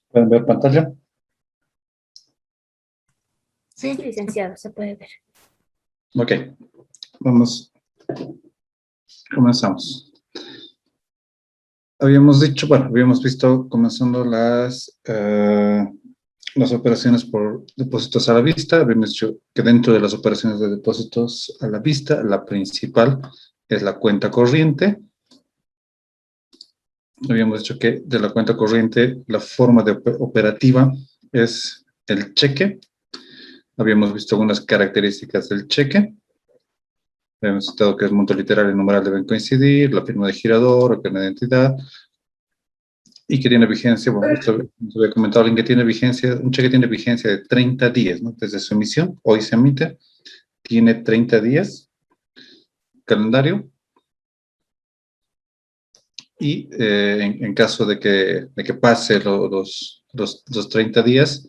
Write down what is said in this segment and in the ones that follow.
¿Pueden ver pantalla? Sí, licenciado, se puede ver. Ok, vamos, comenzamos. Habíamos dicho, bueno, habíamos visto comenzando las operaciones por depósitos a la vista. Habíamos dicho que dentro de las operaciones de depósitos a la vista, la principal es la cuenta corriente. Habíamos dicho que de la cuenta corriente, la forma operativa es el cheque. Habíamos visto algunas características del cheque. Habíamos citado que el monto literal y numeral deben coincidir, la firma de girador o carnet de identidad, y que tiene vigencia, bueno, esto nos había comentado alguien que tiene vigencia, un cheque tiene vigencia de 30 días, ¿no? Desde su emisión, hoy se emite, tiene 30 días calendario, y en caso de que pase los 30 días,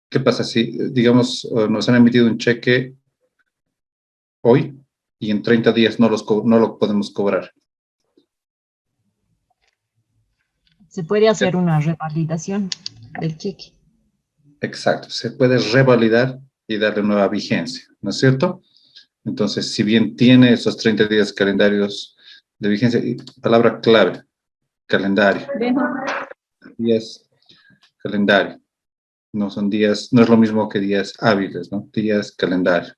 ¿qué pasa si, digamos, nos han emitido un cheque hoy y en 30 días no lo podemos cobrar? Se puede hacer una revalidación del cheque. Exacto, se puede revalidar y darle nueva vigencia, ¿no es cierto? Entonces, si bien tiene esos 30 días calendarios de vigencia, y palabra clave, calendario, días, calendario, no son días, no es lo mismo que días hábiles, ¿no? Días, calendario.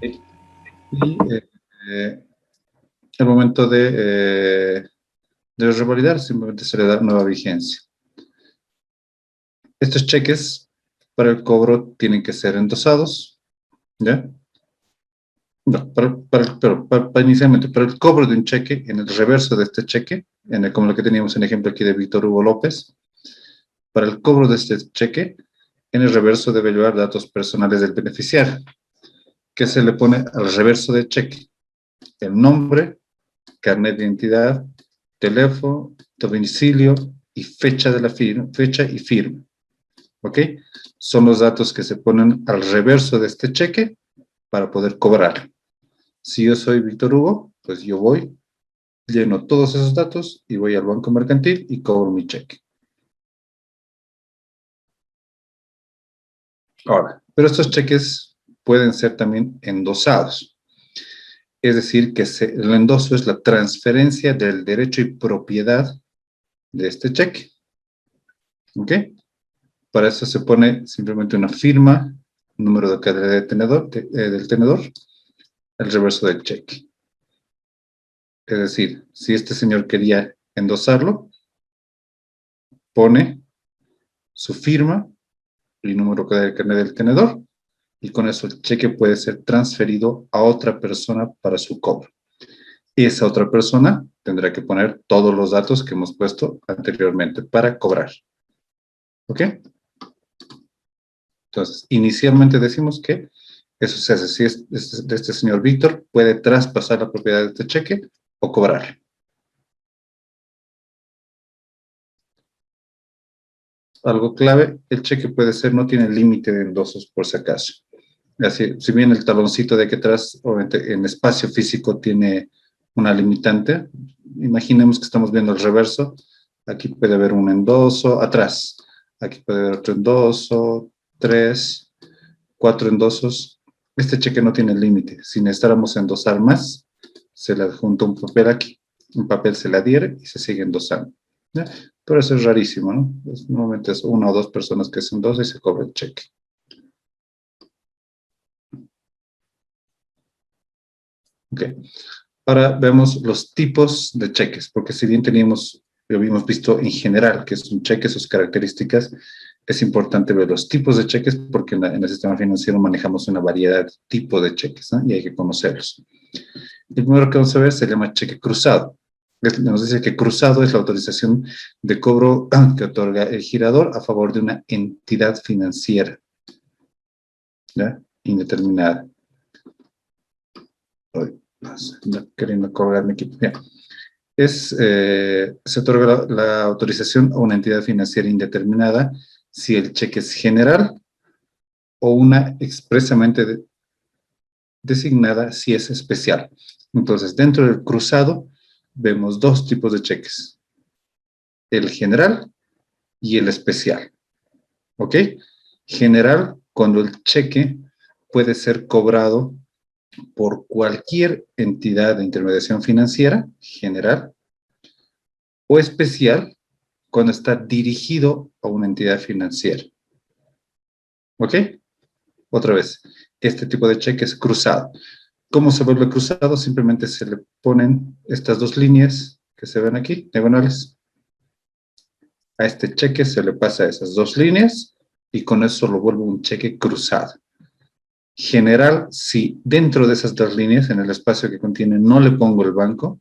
Y el momento de revalidar, simplemente se le da nueva vigencia. Estos cheques para el cobro tienen que ser endosados, ¿ya? No, inicialmente, para el cobro de un cheque, en el reverso de este cheque, como lo que teníamos en ejemplo aquí de Víctor Hugo López, para el cobro de este cheque, en el reverso debe llevar datos personales del beneficiario. ¿Qué se le pone al reverso del cheque? El nombre, carnet de identidad, teléfono, domicilio y fecha de la firma, fecha y firma. ¿Ok? Son los datos que se ponen al reverso de este cheque para poder cobrar. Si yo soy Víctor Hugo, pues yo voy, lleno todos esos datos y voy al banco mercantil y cobro mi cheque. Ahora, pero estos cheques pueden ser también endosados. Es decir, que el endoso es la transferencia del derecho y propiedad de este cheque. ¿Ok? Para eso se pone simplemente una firma, número de cadena del tenedor, el reverso del cheque. Es decir, si este señor quería endosarlo, pone su firma y número de carnet del tenedor, y con eso el cheque puede ser transferido a otra persona para su cobro. Y esa otra persona tendrá que poner todos los datos que hemos puesto anteriormente para cobrar. ¿Ok? Entonces, inicialmente decimos que eso se hace si es de este señor Víctor, puede traspasar la propiedad de este cheque o cobrar. Algo clave, el cheque puede ser, no tiene límite de endosos por si acaso. Así, si bien el taloncito de aquí atrás, obviamente en espacio físico tiene una limitante, imaginemos que estamos viendo el reverso, aquí puede haber un endoso, atrás, aquí puede haber otro endoso, 3, 4 endosos. Este cheque no tiene límite. Si necesitáramos endosar más, se le adjunta un papel aquí, un papel se le adhiere y se sigue endosando, ¿ya? Pero eso es rarísimo, ¿no? Normalmente es una o dos personas que se endosa y se cobra el cheque. Ok. Ahora vemos los tipos de cheques, porque si bien lo habíamos visto en general, que es un cheque, sus características, es importante ver los tipos de cheques, porque en el sistema financiero manejamos una variedad de tipos de cheques, ¿no? Y hay que conocerlos. El primero que vamos a ver se llama cheque cruzado. Nos dice que cruzado es la autorización de cobro que otorga el girador a favor de una entidad financiera, ¿ya? Indeterminada. Queriendo colgarme aquí. Bien. Se otorga la autorización a una entidad financiera indeterminada si el cheque es general o una expresamente designada si es especial. Entonces, dentro del cruzado, vemos dos tipos de cheques. El general y el especial. ¿Ok? General, cuando el cheque puede ser cobrado por cualquier entidad de intermediación financiera, general, o especial, cuando está dirigido a una entidad financiera. ¿Ok? Otra vez, este tipo de cheque es cruzado. ¿Cómo se vuelve cruzado? Simplemente se le ponen estas dos líneas que se ven aquí, diagonales. A este cheque se le pasa esas dos líneas y con eso lo vuelve un cheque cruzado. General, si dentro de esas dos líneas, en el espacio que contiene, no le pongo el banco,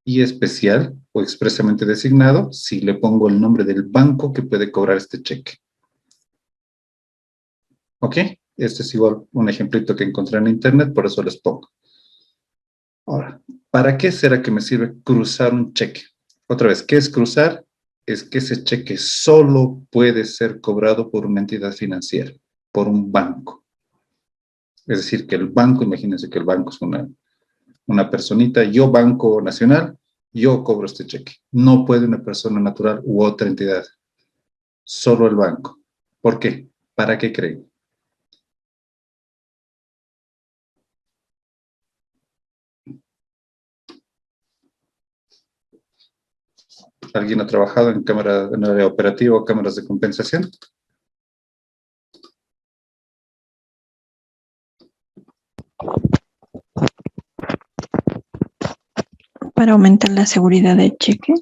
y especial o expresamente designado, si le pongo el nombre del banco que puede cobrar este cheque. ¿Ok? Este es igual un ejemplito que encontré en internet, por eso les pongo. Ahora, ¿para qué será que me sirve cruzar un cheque? Otra vez, ¿qué es cruzar? Es que ese cheque solo puede ser cobrado por una entidad financiera, por un banco. Es decir, que el banco, imagínense que el banco es una personita, yo Banco Nacional, yo cobro este cheque. No puede una persona natural u otra entidad, solo el banco. ¿Por qué? ¿Para qué creen? ¿Alguien ha trabajado en cámara, en área operativa o cámaras de compensación? Para aumentar la seguridad del cheque.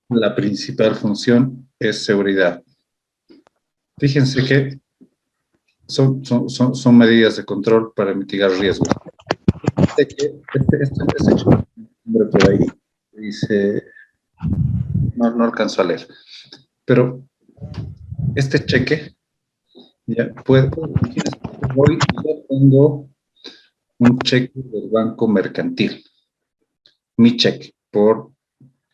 La principal función es seguridad. Fíjense que son medidas de control para mitigar riesgos. Este nombre por ahí dice, no alcanzo a leer, pero este cheque, ya imagínense, hoy yo tengo un cheque del Banco Mercantil, mi cheque, por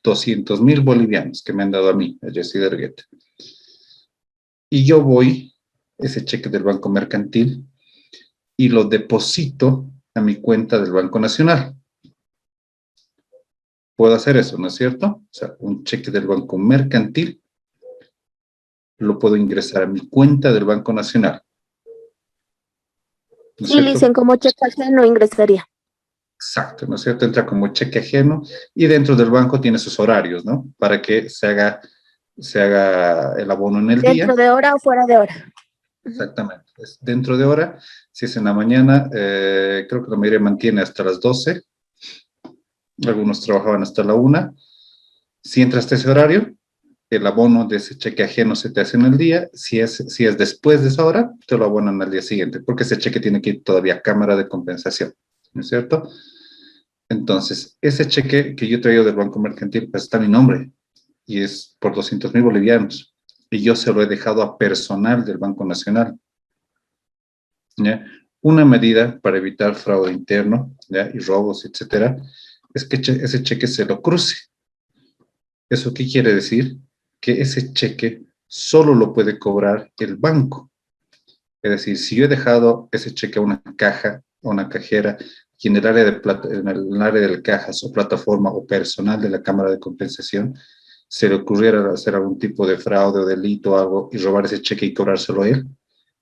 200,000 bolivianos que me han dado a mí, a Jessy Derguete. Y yo voy, ese cheque del Banco Mercantil, y lo deposito a mi cuenta del Banco Nacional. Puedo hacer eso, ¿no es cierto? O sea, un cheque del Banco Mercantil lo puedo ingresar a mi cuenta del Banco Nacional. ¿No es Sí, cierto? dicen como cheque ajeno ingresaría. Exacto, ¿no es cierto? Entra como cheque ajeno y dentro del banco tiene sus horarios, ¿no? Para que se haga el abono en el día. ¿Dentro de hora o fuera de hora? Exactamente. Es dentro de hora, si es en la mañana, creo que la mayoría mantiene hasta las 12. Algunos trabajaban hasta la 1. Si entras hasta ese horario, el abono de ese cheque ajeno se te hace en el día. Si es después de esa hora, te lo abonan al día siguiente, porque ese cheque tiene que ir todavía a cámara de compensación, ¿no es cierto? Entonces, ese cheque que yo he traído del Banco Mercantil, pues está mi nombre y es por 200,000 bolivianos. Y yo se lo he dejado a personal del Banco Nacional. ¿Ya? Una medida para evitar fraude interno, ¿ya? Y robos, etcétera, es que ese cheque se lo cruce. ¿Eso qué quiere decir? Que ese cheque solo lo puede cobrar el banco. Es decir, si yo he dejado ese cheque a una caja, a una cajera, y en el área en el área de cajas o plataforma o personal de la Cámara de Compensación se le ocurriera hacer algún tipo de fraude o delito o algo y robar ese cheque y cobrárselo a él,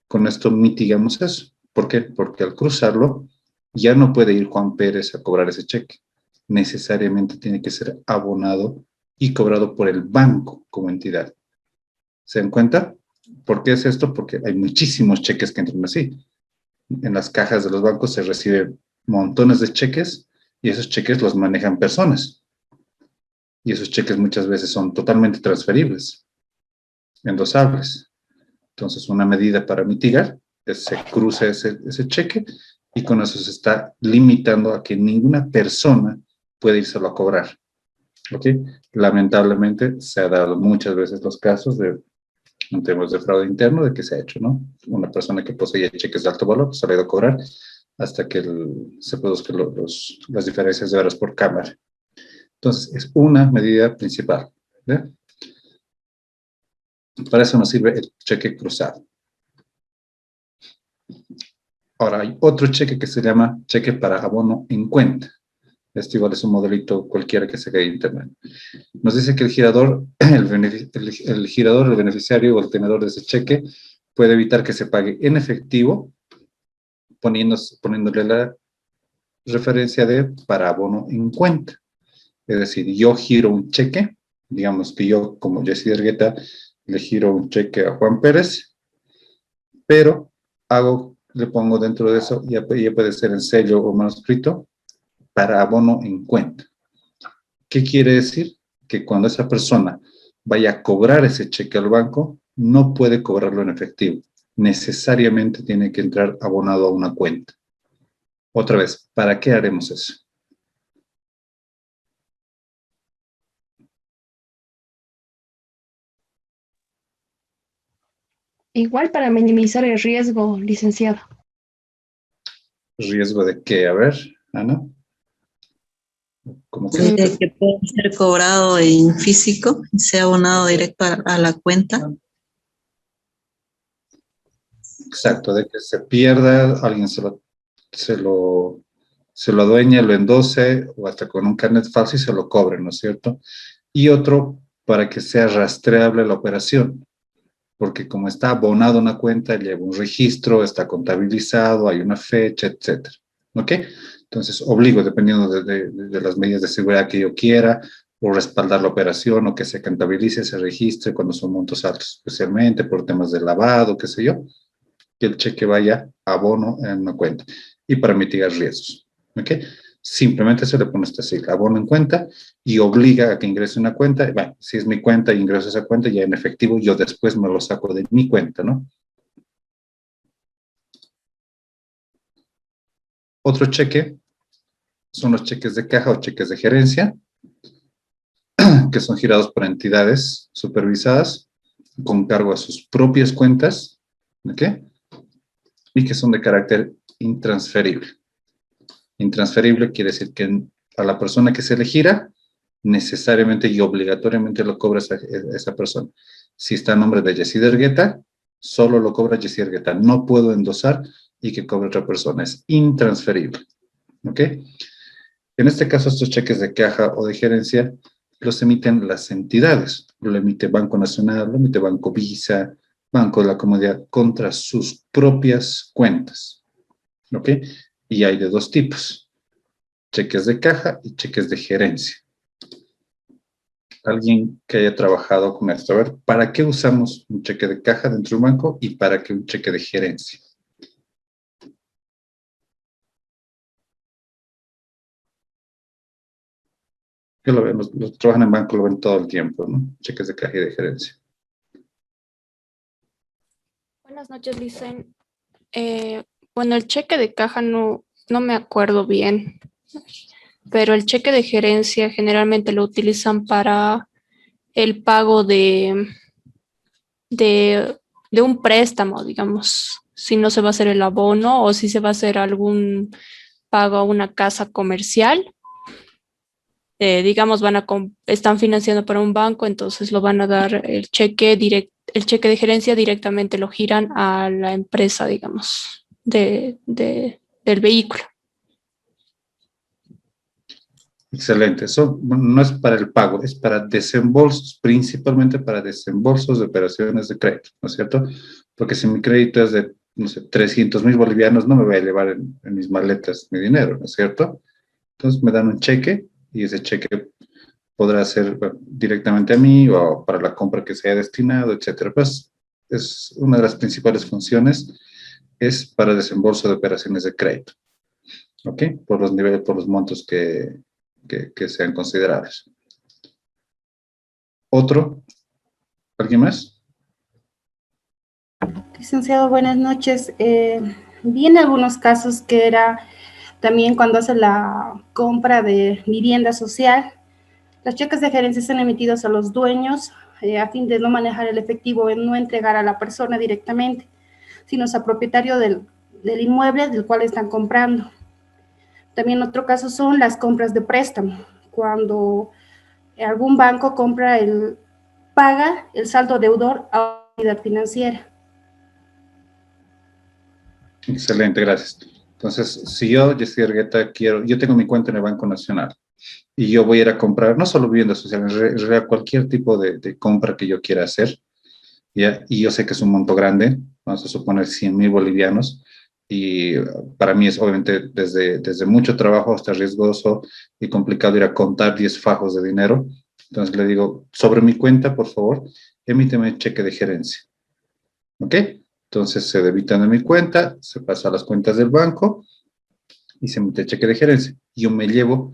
con esto mitigamos eso. ¿Por qué? Porque al cruzarlo ya no puede ir Juan Pérez a cobrar ese cheque. Necesariamente tiene que ser abonado y cobrado por el banco como entidad. ¿Se dan cuenta? ¿Por qué es esto? Porque hay muchísimos cheques que entran así. En las cajas de los bancos se reciben montones de cheques y esos cheques los manejan personas. Y esos cheques muchas veces son totalmente transferibles, endosables. Entonces, una medida para mitigar es se cruza ese cheque y con eso se está limitando a que ninguna persona puede írselo a cobrar. ¿Ok? Lamentablemente se ha dado muchas veces los casos en temas de fraude interno de que se ha hecho, ¿no? Una persona que poseía cheques de alto valor se le ha ido a cobrar hasta que se produzcan las diferencias de horas por cámara. Entonces, es una medida principal. ¿Ve? Para eso nos sirve el cheque cruzado. Ahora, hay otro cheque que se llama cheque para abono en cuenta. Este igual es un modelito cualquiera que se caiga en internet. Nos dice que el girador, el girador, el beneficiario o el tenedor de ese cheque puede evitar que se pague en efectivo, poniéndole la referencia de para abono en cuenta. Es decir, yo giro un cheque, digamos que yo, como Jessy Argueta, le giro un cheque a Juan Pérez, pero le pongo dentro de eso, ya puede ser en sello o manuscrito, para abono en cuenta. ¿Qué quiere decir? Que cuando esa persona vaya a cobrar ese cheque al banco, no puede cobrarlo en efectivo. Necesariamente tiene que entrar abonado a una cuenta. Otra vez, ¿para qué haremos eso? Igual para minimizar el riesgo, licenciado. ¿Riesgo de qué? A ver, Ana. ¿Cómo que? Que puede ser cobrado en físico y sea abonado directo a la cuenta. Exacto, de que se pierda, alguien se lo adueñe, lo endose, o hasta con un carnet falso y se lo cobre, ¿no es cierto? Y otro, para que sea rastreable la operación, porque como está abonado a una cuenta, lleva un registro, está contabilizado, hay una fecha, etcétera. ¿Ok? Entonces, obligo, dependiendo de las medidas de seguridad que yo quiera, o respaldar la operación, o que se contabilice, se registre cuando son montos altos, especialmente por temas de lavado, qué sé yo, que el cheque vaya a abono en una cuenta y para mitigar riesgos. ¿Ok? Simplemente se le pone esta sigla, abono en cuenta, y obliga a que ingrese una cuenta. Bueno, si es mi cuenta y ingreso esa cuenta, ya en efectivo, yo después me lo saco de mi cuenta, ¿no? Otro cheque son los cheques de caja o cheques de gerencia, que son girados por entidades supervisadas con cargo a sus propias cuentas, ¿ok? Y que son de carácter intransferible. Intransferible quiere decir que a la persona que se le gira, necesariamente y obligatoriamente lo cobra esa persona. Si está a nombre de Jessy Argueta, solo lo cobra Jessy Argueta. No puedo endosar y que cobre otra persona. Es intransferible. ¿Ok? En este caso, estos cheques de caja o de gerencia los emiten las entidades. Lo emite Banco Nacional, lo emite Banco Visa, Banco de la Comunidad, contra sus propias cuentas. ¿Ok? Y hay de dos tipos: cheques de caja y cheques de gerencia. Alguien que haya trabajado con esto. A ver, ¿para qué usamos un cheque de caja dentro de un banco y para qué un cheque de gerencia? Que lo ven, los que trabajan en banco lo ven todo el tiempo, ¿no? Cheques de caja y de gerencia. Buenas noches, Licen. Bueno, el cheque de caja no me acuerdo bien, pero el cheque de gerencia generalmente lo utilizan para el pago de, de un préstamo, digamos, si no se va a hacer el abono o si se va a hacer algún pago a una casa comercial. Digamos, están financiando para un banco, entonces lo van a dar el cheque de gerencia directamente lo giran a la empresa, digamos, del vehículo. Excelente. Eso no es para el pago, es para desembolsos, principalmente para desembolsos de operaciones de crédito, ¿no es cierto? Porque si mi crédito es de, no sé, 300,000 bolivianos, no me voy a llevar en mis maletas mi dinero, ¿no es cierto? Entonces me dan un cheque y ese cheque podrá ser, bueno, directamente a mí o para la compra que se haya destinado, etcétera. Pues es una de las principales funciones, es para desembolso de operaciones de crédito, ¿ok? Por los niveles, por los montos que sean considerados. ¿Otro? ¿Alguien más? Licenciado, buenas noches. Vi en algunos casos que era también cuando hace la compra de vivienda social, los cheques de gerencia son emitidos a los dueños a fin de no manejar el efectivo, no entregar a la persona directamente, sino al propietario del inmueble del cual están comprando. También otro caso son las compras de préstamo, cuando algún banco paga el saldo deudor a una entidad financiera. Excelente, gracias. Entonces, si yo, Jessy Argueta, yo tengo mi cuenta en el Banco Nacional y yo voy a ir a comprar, no solo vivienda social, en realidad cualquier tipo de compra que yo quiera hacer, ¿ya? Y yo sé que es un monto grande, vamos a suponer 100,000 bolivianos, y para mí es obviamente desde mucho trabajo hasta riesgoso y complicado ir a contar 10 fajos de dinero. Entonces le digo, sobre mi cuenta, por favor, emíteme cheque de gerencia. ¿Ok? Entonces se debitan de mi cuenta, se pasa a las cuentas del banco y se emite cheque de gerencia. Yo me llevo,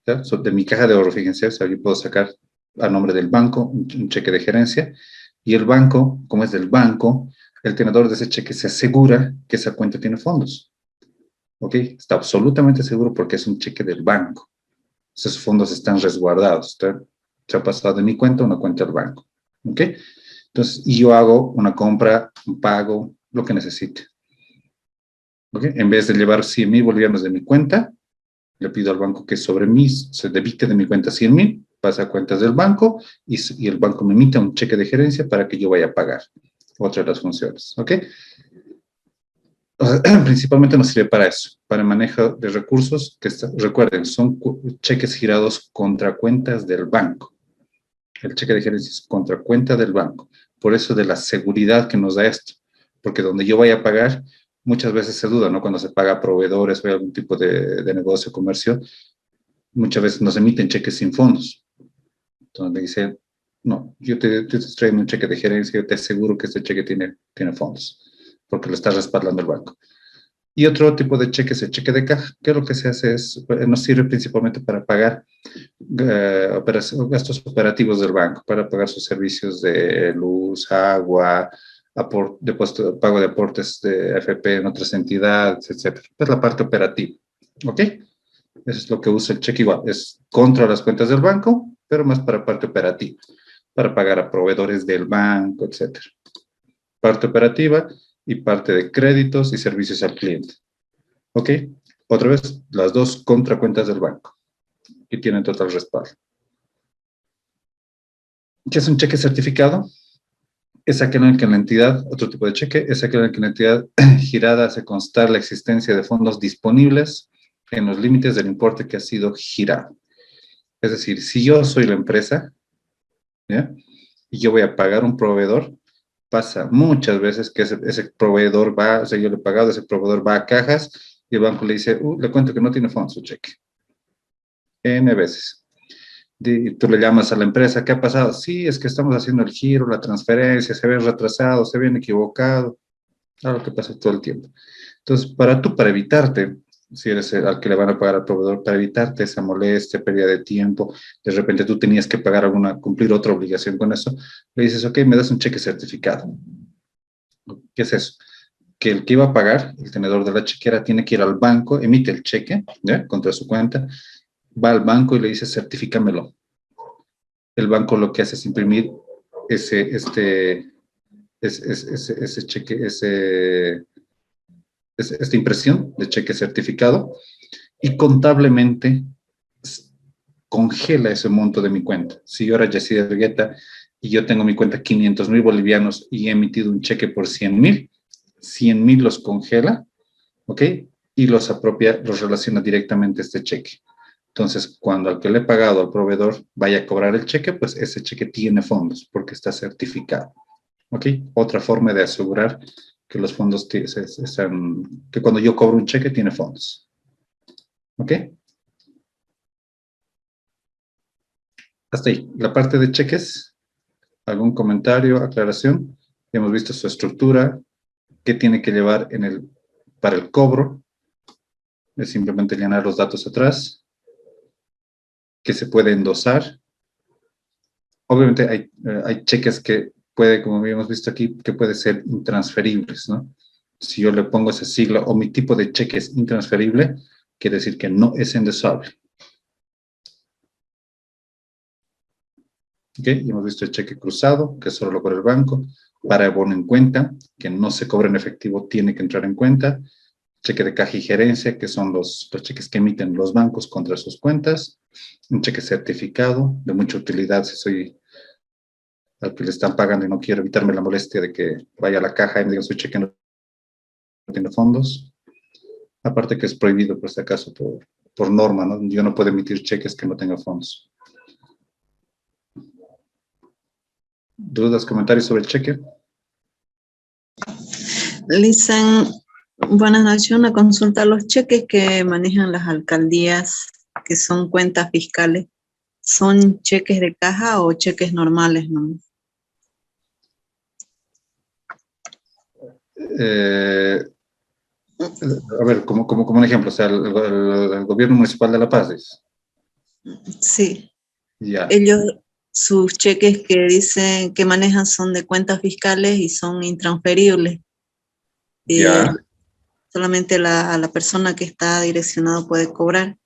¿ya? De mi caja de ahorro, fíjense, o sea, yo puedo sacar a nombre del banco un cheque de gerencia y el banco, como es del banco, el tenedor de ese cheque se asegura que esa cuenta tiene fondos. ¿Ok? Está absolutamente seguro porque es un cheque del banco. Esos fondos están resguardados. Se ha pasado de mi cuenta a una cuenta del banco. ¿Ok? Entonces, y yo hago una compra, un pago, lo que necesite. ¿Ok? En vez de llevar 100,000 bolivianos de mi cuenta, le pido al banco que sobre mí se debite de mi cuenta 100,000, pasa a cuentas del banco y el banco me emite un cheque de gerencia para que yo vaya a pagar. Otra de las funciones. ¿Ok? O sea, principalmente nos sirve para eso, para el manejo de recursos que recuerden, son cheques girados contra cuentas del banco. El cheque de gerencia es contra cuenta del banco. Por eso de la seguridad que nos da esto. Porque donde yo vaya a pagar, muchas veces se duda, ¿no? Cuando se paga a proveedores o algún tipo de negocio, comercio, muchas veces nos emiten cheques sin fondos. Entonces me dice, no, yo te estoy trayendo un cheque de gerencia, yo te aseguro que este cheque tiene fondos, porque lo está respaldando el banco. Y otro tipo de cheque es el cheque de caja, que lo que se hace es, nos sirve principalmente para pagar gastos operativos del banco, para pagar sus servicios de luz, agua, pago de aportes de AFP en otras entidades, etcétera. Es la parte operativa, ¿ok? Eso es lo que usa el cheque igual, es contra las cuentas del banco, pero más para parte operativa, para pagar a proveedores del banco, etcétera. Parte operativa y parte de créditos y servicios al cliente. ¿Ok? Otra vez, las dos contra cuentas del banco y tienen total respaldo. ¿Qué es un cheque certificado? Es aquel en el que la entidad, otro tipo de cheque, es aquel en el que la entidad girada hace constar la existencia de fondos disponibles en los límites del importe que ha sido girado. Es decir, si yo soy la empresa, ¿ya? Y yo voy a pagar un proveedor, pasa muchas veces que ese proveedor va, o sea, yo le he pagado, ese proveedor va a cajas y el banco le dice, le cuento que no tiene fondos su cheque. N veces. Y tú le llamas a la empresa, ¿qué ha pasado? Sí, es que estamos haciendo el giro, la transferencia, se ven retrasados, se ven equivocado. Algo que pasa todo el tiempo. Entonces, para evitarte, si eres al que le van a pagar al proveedor, para evitarte esa molestia, pérdida de tiempo, de repente tú tenías que pagar cumplir otra obligación con eso, le dices, ok, me das un cheque certificado. ¿Qué es eso? Que el que iba a pagar, el tenedor de la chequera, tiene que ir al banco, emite el cheque, ¿ya? Contra su cuenta, va al banco y le dice, certifícamelo. El banco lo que hace es imprimir ese cheque, esta impresión de cheque certificado y contablemente congela ese monto de mi cuenta. Si yo era Jessy Argueta y yo tengo mi cuenta 500,000 bolivianos y he emitido un cheque por 100,000, 100,000 los congela, ¿ok? Y los apropia, los relaciona directamente a este cheque. Entonces, cuando al que le he pagado al proveedor vaya a cobrar el cheque, pues ese cheque tiene fondos porque está certificado. ¿Ok? Otra forma de asegurar que los fondos que cuando yo cobro un cheque tiene fondos. ¿Ok? Hasta ahí. La parte de cheques, ¿algún comentario, aclaración? Hemos visto su estructura, qué tiene que llevar para el cobro. Es simplemente llenar los datos atrás. Que se puede endosar. Obviamente hay cheques que como habíamos visto aquí, que puede ser intransferibles, ¿no? Si yo le pongo ese sigla o mi tipo de cheque es intransferible, quiere decir que no es endosable. ¿Ok? Y hemos visto el cheque cruzado, que solo lo cobra el banco. Para abono en cuenta, que no se cobra en efectivo, tiene que entrar en cuenta. Cheque de caja y gerencia, que son los cheques que emiten los bancos contra sus cuentas. Un cheque certificado, de mucha utilidad si soy al que le están pagando y no quiero evitarme la molestia de que vaya a la caja y me digan su cheque no tiene fondos. Aparte que es prohibido, por si acaso, por norma, ¿no? Yo no puedo emitir cheques que no tengan fondos. ¿Dudas, comentarios sobre el cheque? Listen, buenas noches. Una consulta. Los cheques que manejan las alcaldías, que son cuentas fiscales, ¿son cheques de caja o cheques normales, no? A ver, como un ejemplo, o sea, el gobierno municipal de La Paz, dice. Sí. Ya. Ellos, sus cheques que dicen que manejan son de cuentas fiscales y son intransferibles. Ya. Solamente la persona que está direccionado puede cobrar.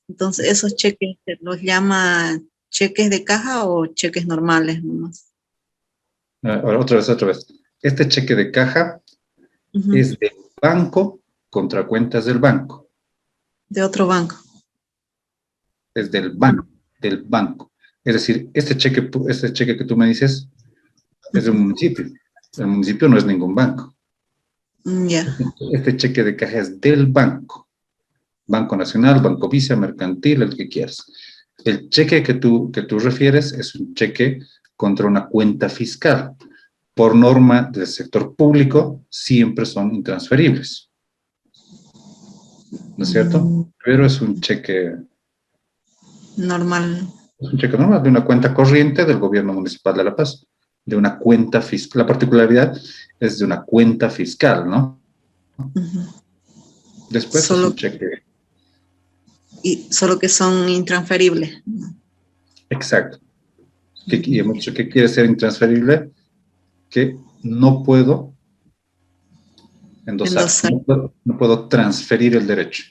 Entonces, esos cheques los llama cheques de caja o cheques normales nomás. Ahora, otra vez. Este cheque de caja es del banco contra cuentas del banco. De otro banco. Es del banco. Es decir, este cheque que tú me dices es de un municipio. El municipio no es ningún banco. Ya. Este cheque de caja es del banco. Banco Nacional, Banco Vicia, Mercantil, el que quieras. El cheque que tú refieres es un cheque contra una cuenta fiscal. Por norma del sector público, siempre son intransferibles. ¿No es cierto? Pero es un cheque normal. Es un cheque normal de una cuenta corriente del gobierno municipal de La Paz. De una cuenta fiscal. La particularidad es de una cuenta fiscal, ¿no? Después es un cheque. Y solo que son intransferibles. Exacto. Y hemos dicho que quiere ser intransferible, que no puedo endosar. No puedo transferir el derecho.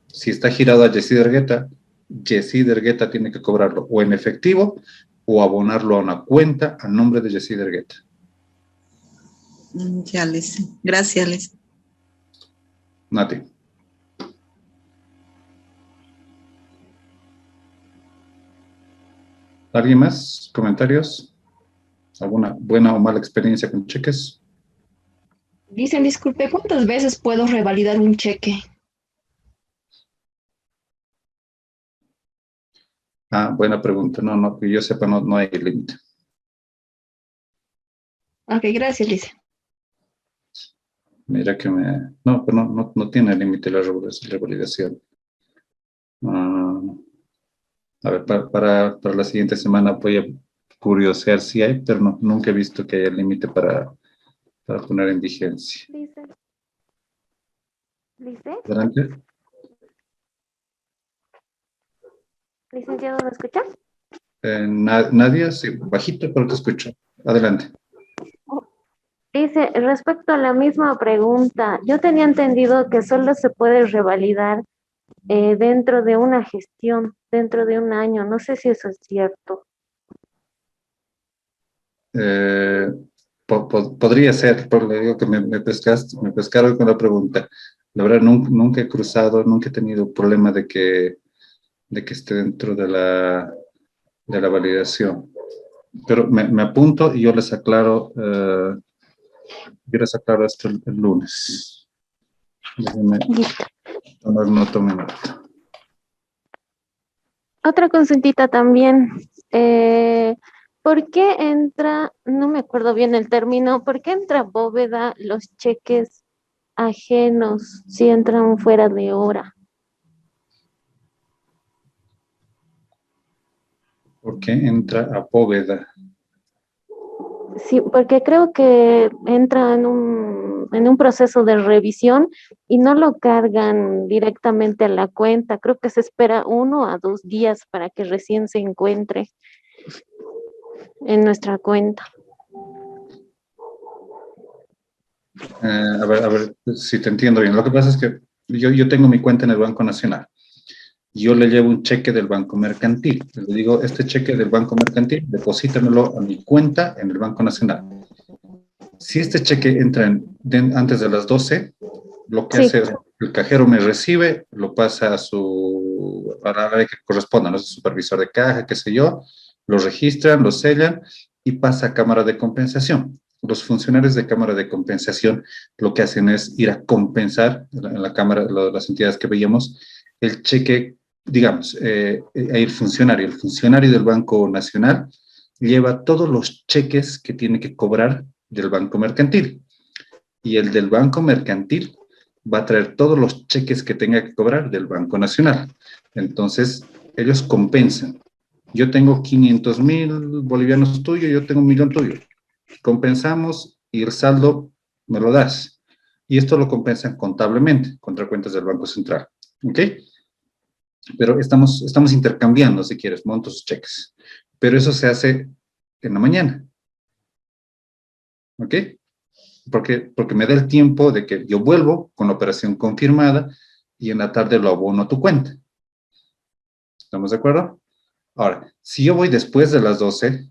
Si está girado a Yesid Ergueta tiene que cobrarlo o en efectivo o abonarlo a una cuenta a nombre de Yesid Ergueta. Ya, Liz. Gracias, Liz. Nati. ¿Alguien más? ¿Comentarios? ¿Alguna buena o mala experiencia con cheques? Dicen, disculpe, ¿cuántas veces puedo revalidar un cheque? Buena pregunta. No, que yo sepa, no hay límite. Ok, gracias, Liz. Mira que no, pero no tiene límite la revalidación. A ver, para la siguiente semana voy a curiosear si hay, pero nunca he visto que haya límite para poner en vigencia. ¿Lice? Adelante. Licenciado, ¿me escuchas? Nadia, sí, bajito, pero te escucho. Adelante. Dice, respecto a la misma pregunta, yo tenía entendido que solo se puede revalidar dentro de una gestión, dentro de un año. No sé si eso es cierto. Podría ser, pero le digo que me pescaron con la pregunta. La verdad, nunca he cruzado, nunca he tenido problema de que esté dentro de la validación. Pero me apunto y yo les aclaro esto el lunes. Déjenme tomar nota un minuto. Otra consultita también. ¿Por qué entra, no me acuerdo bien el término, por qué entra bóveda los cheques ajenos si entran fuera de hora? ¿Por qué entra a bóveda? Sí, porque creo que entra en un proceso de revisión y no lo cargan directamente a la cuenta. Creo que se espera 1 a 2 días para que recién se encuentre en nuestra cuenta. A ver si te entiendo bien. Lo que pasa es que yo tengo mi cuenta en el Banco Nacional. Yo le llevo un cheque del Banco Mercantil. Le digo, este cheque del Banco Mercantil, deposítamelo a mi cuenta en el Banco Nacional. Si este cheque entra antes de las 12, lo que hace es, el cajero me recibe, lo pasa a la área que corresponda, no sé, supervisor de caja, qué sé yo, lo registran, lo sellan y pasa a cámara de compensación. los funcionarios de Cámara de Compensación lo que hacen es ir a compensar en la Cámara, las entidades que veíamos, el cheque, digamos, el funcionario del Banco Nacional lleva todos los cheques que tiene que cobrar del Banco Mercantil. Y el del Banco Mercantil va a traer todos los cheques que tenga que cobrar del Banco Nacional. Entonces, ellos compensan. Yo tengo 500.000 bolivianos tuyos, yo tengo 1.000.000 tuyo. Compensamos y el saldo me lo das. Y esto lo compensan contablemente contra cuentas del Banco Central. ¿Ok? Pero estamos intercambiando, si quieres, montos, cheques. Pero eso se hace en la mañana. ¿Ok? Porque me da el tiempo de que yo vuelvo con la operación confirmada y en la tarde lo abono a tu cuenta. ¿Estamos de acuerdo? Ahora, si yo voy después de las 12,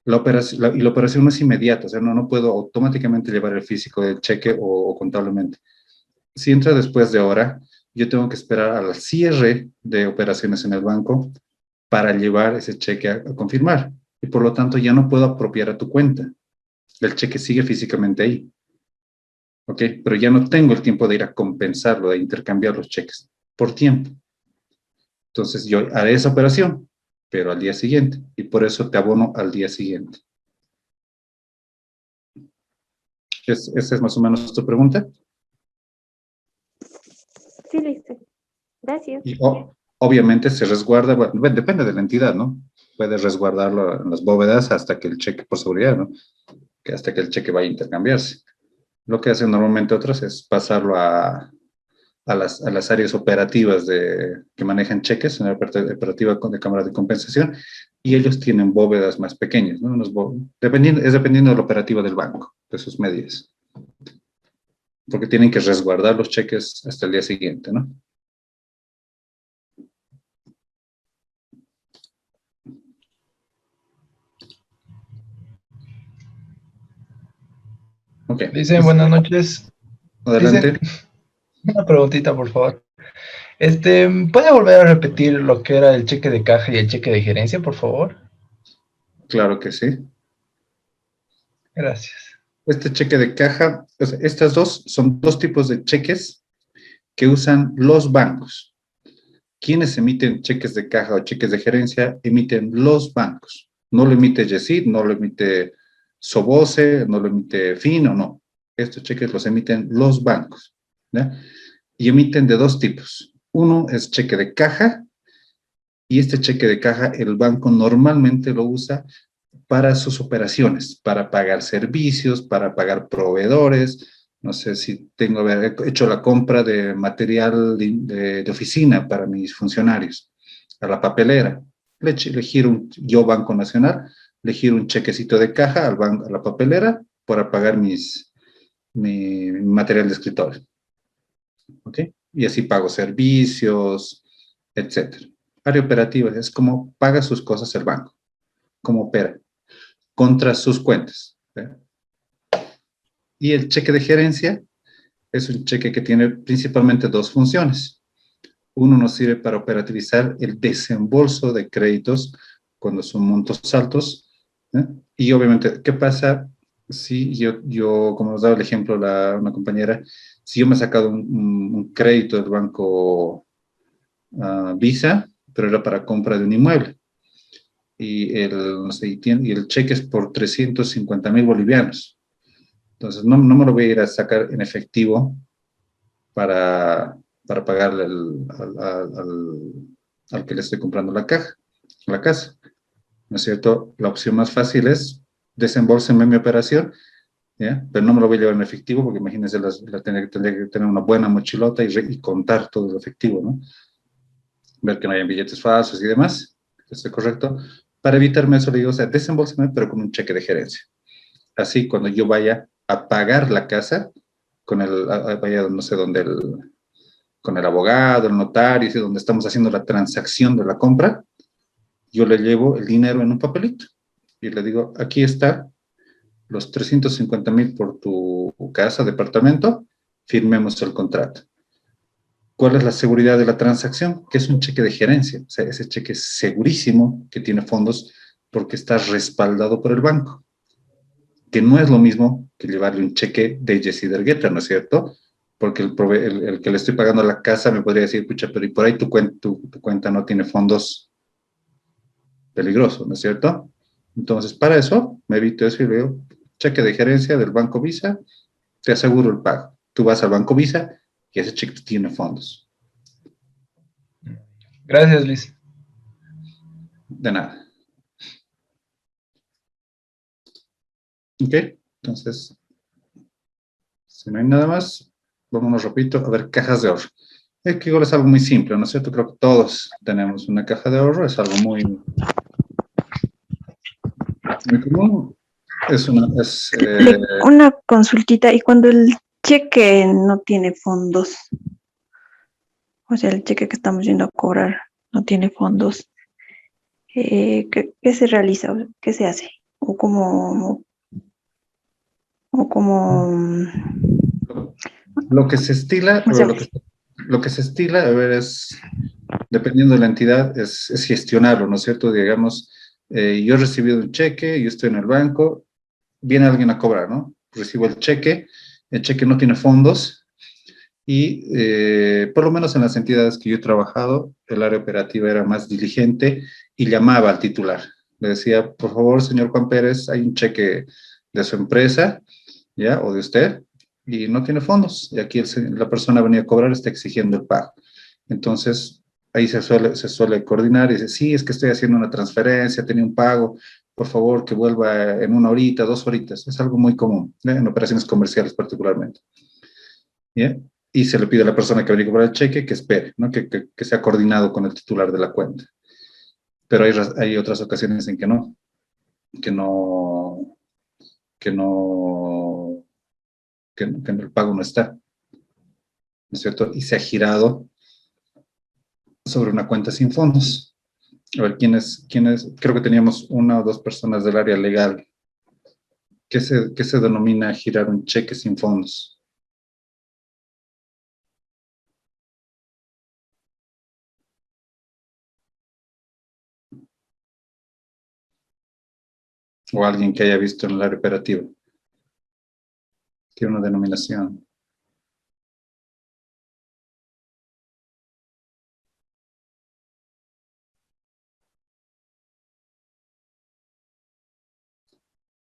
la operación no es inmediata, o sea, no puedo automáticamente llevar el físico del cheque o contablemente. Si entra después de hora, yo tengo que esperar al cierre de operaciones en el banco para llevar ese cheque a confirmar. Y por lo tanto, ya no puedo apropiar a tu cuenta. El cheque sigue físicamente ahí. ¿Ok? Pero ya no tengo el tiempo de ir a compensarlo, de intercambiar los cheques por tiempo. Entonces, yo haré esa operación, pero al día siguiente. Y por eso te abono al día siguiente. ¿Esa es más o menos tu pregunta? Sí, listo. Gracias. Y obviamente se resguarda, bueno, depende de la entidad, ¿no? Puedes resguardarlo en las bóvedas hasta que el cheque, por seguridad, ¿no? Que hasta que el cheque vaya a intercambiarse. Lo que hacen normalmente otros es pasarlo a las áreas operativas que manejan cheques, en la operativa de Cámara de Compensación, y ellos tienen bóvedas más pequeñas, ¿no? Dependiendo de la operativa del banco, de sus medidas. Porque tienen que resguardar los cheques hasta el día siguiente, ¿no? Ok. Dicen, buenas noches. Adelante. Dicen, una preguntita, por favor. ¿Puede volver a repetir lo que era el cheque de caja y el cheque de gerencia, por favor? Claro que sí. Gracias. Este cheque de caja, o sea, estas dos son dos tipos de cheques que usan los bancos. Quienes emiten cheques de caja o cheques de gerencia, emiten los bancos. No lo emite Yesid, no lo emite Soboce, no lo emite Fino, no. Estos cheques los emiten los bancos, ¿ya? Y emiten de dos tipos. Uno es cheque de caja, y este cheque de caja el banco normalmente lo usa para sus operaciones, para pagar servicios, para pagar proveedores. No sé si tengo que haber hecho la compra de material de oficina para mis funcionarios, a la papelera. Le giro yo, Banco Nacional, le giro un chequecito de caja a la papelera para pagar mi material de escritorio. ¿Ok? Y así pago servicios, etcétera. Área operativa es como paga sus cosas el banco, como opera, contra sus cuentas. ¿Sí? Y el cheque de gerencia es un cheque que tiene principalmente dos funciones. Uno nos sirve para operativizar el desembolso de créditos cuando son montos altos. ¿Eh? Y obviamente, ¿qué pasa si yo como nos daba el ejemplo una compañera, si yo me he sacado un crédito del banco Visa, pero era para compra de un inmueble? Y el cheque es por 350.000 bolivianos. Entonces, no me lo voy a ir a sacar en efectivo para pagarle al que le estoy comprando la casa. ¿No es cierto? La opción más fácil es desembolsarme mi operación, ¿ya? Pero no me lo voy a llevar en efectivo, porque imagínense, tendría que tener una buena mochilota y contar todo el efectivo, ¿no? Ver que no hayan billetes falsos y demás. ¿Está correcto? Para evitarme eso, le digo, o sea, desembolsame, pero con un cheque de gerencia. Así, cuando yo vaya a pagar la casa, vaya, no sé, con el abogado, el notario, donde estamos haciendo la transacción de la compra, yo le llevo el dinero en un papelito y le digo, aquí está los 350.000 por tu casa, departamento, firmemos el contrato. ¿Cuál es la seguridad de la transacción? Que es un cheque de gerencia. O sea, ese cheque es segurísimo, que tiene fondos porque está respaldado por el banco. que no es lo mismo que llevarle un cheque de Jesse Dergueta, ¿no es cierto? Porque el que le estoy pagando a la casa me podría decir, pucha, pero y por ahí tu cuenta no tiene fondos peligrosos, ¿no es cierto? Entonces, para eso, me evito eso y le digo, cheque de gerencia del Banco Visa, te aseguro el pago. Tú vas al Banco Visa y ese cheque tiene fondos. Gracias, Luis. De nada. Ok, entonces, si no hay nada más, vámonos rapidito a ver cajas de ahorro. Es que igual es algo muy simple, ¿no es cierto? Creo que todos tenemos una caja de ahorro, es algo muy común. Una consultita, y cuando el cheque no tiene fondos, o sea, el cheque que estamos yendo a cobrar no tiene fondos, ¿qué se realiza? O sea, ¿qué se hace? O como, Lo que se estila, o sea, lo que se estila, a ver, es, dependiendo de la entidad, es gestionarlo, ¿no es cierto? Digamos, yo he recibido un cheque, yo estoy en el banco, viene alguien a cobrar, ¿no? Recibo el cheque no tiene fondos y por lo menos en las entidades que yo he trabajado, el área operativa era más diligente y llamaba al titular. Le decía, por favor, señor Juan Pérez, hay un cheque de su empresa, ¿ya? O de usted, y no tiene fondos. Y aquí la persona venía a cobrar, está exigiendo el pago. Entonces, ahí se suele coordinar y dice, sí, es que estoy haciendo una transferencia, tenía un pago, por favor, que vuelva en 1 horita, 2 horitas. Es algo muy común, ¿eh? En operaciones comerciales particularmente. ¿Bien? Y se le pide a la persona que venga a cobrar el cheque que espere, ¿no? Que sea coordinado con el titular de la cuenta. Pero hay otras ocasiones en que no, que no, que no, que el pago no está, ¿no es cierto? Y se ha girado sobre una cuenta sin fondos. A ver, creo que teníamos 1 o 2 personas del área legal. ¿Qué se denomina girar un cheque sin fondos? O alguien que haya visto en el área operativa. Tiene una denominación.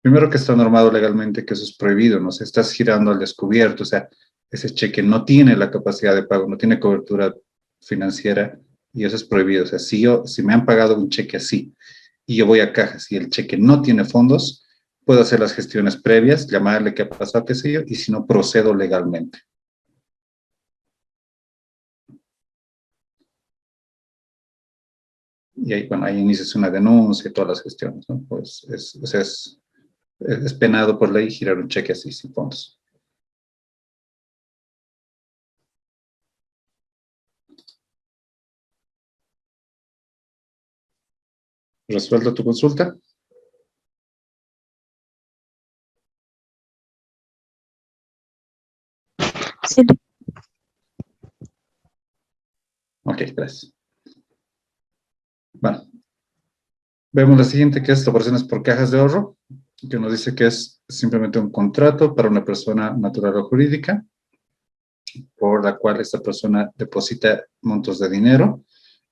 Primero que está normado legalmente que eso es prohibido, ¿no? Se estás girando al descubierto, o sea, ese cheque no tiene la capacidad de pago, no tiene cobertura financiera y eso es prohibido. O sea, si me han pagado un cheque así y yo voy a cajas y el cheque no tiene fondos, puedo hacer las gestiones previas, llamarle qué ha pasado, qué sé yo, y si no, procedo legalmente. Y ahí, bueno, ahí inicias una denuncia y todas las gestiones, ¿no? Pues es penado por ley girar un cheque así sin fondos. ¿Resuelto tu consulta? sí, Ok, gracias. Bueno, vemos la siguiente, que es operaciones por cajas de ahorro, que nos dice que es simplemente un contrato para una persona natural o jurídica, por la cual esta persona deposita montos de dinero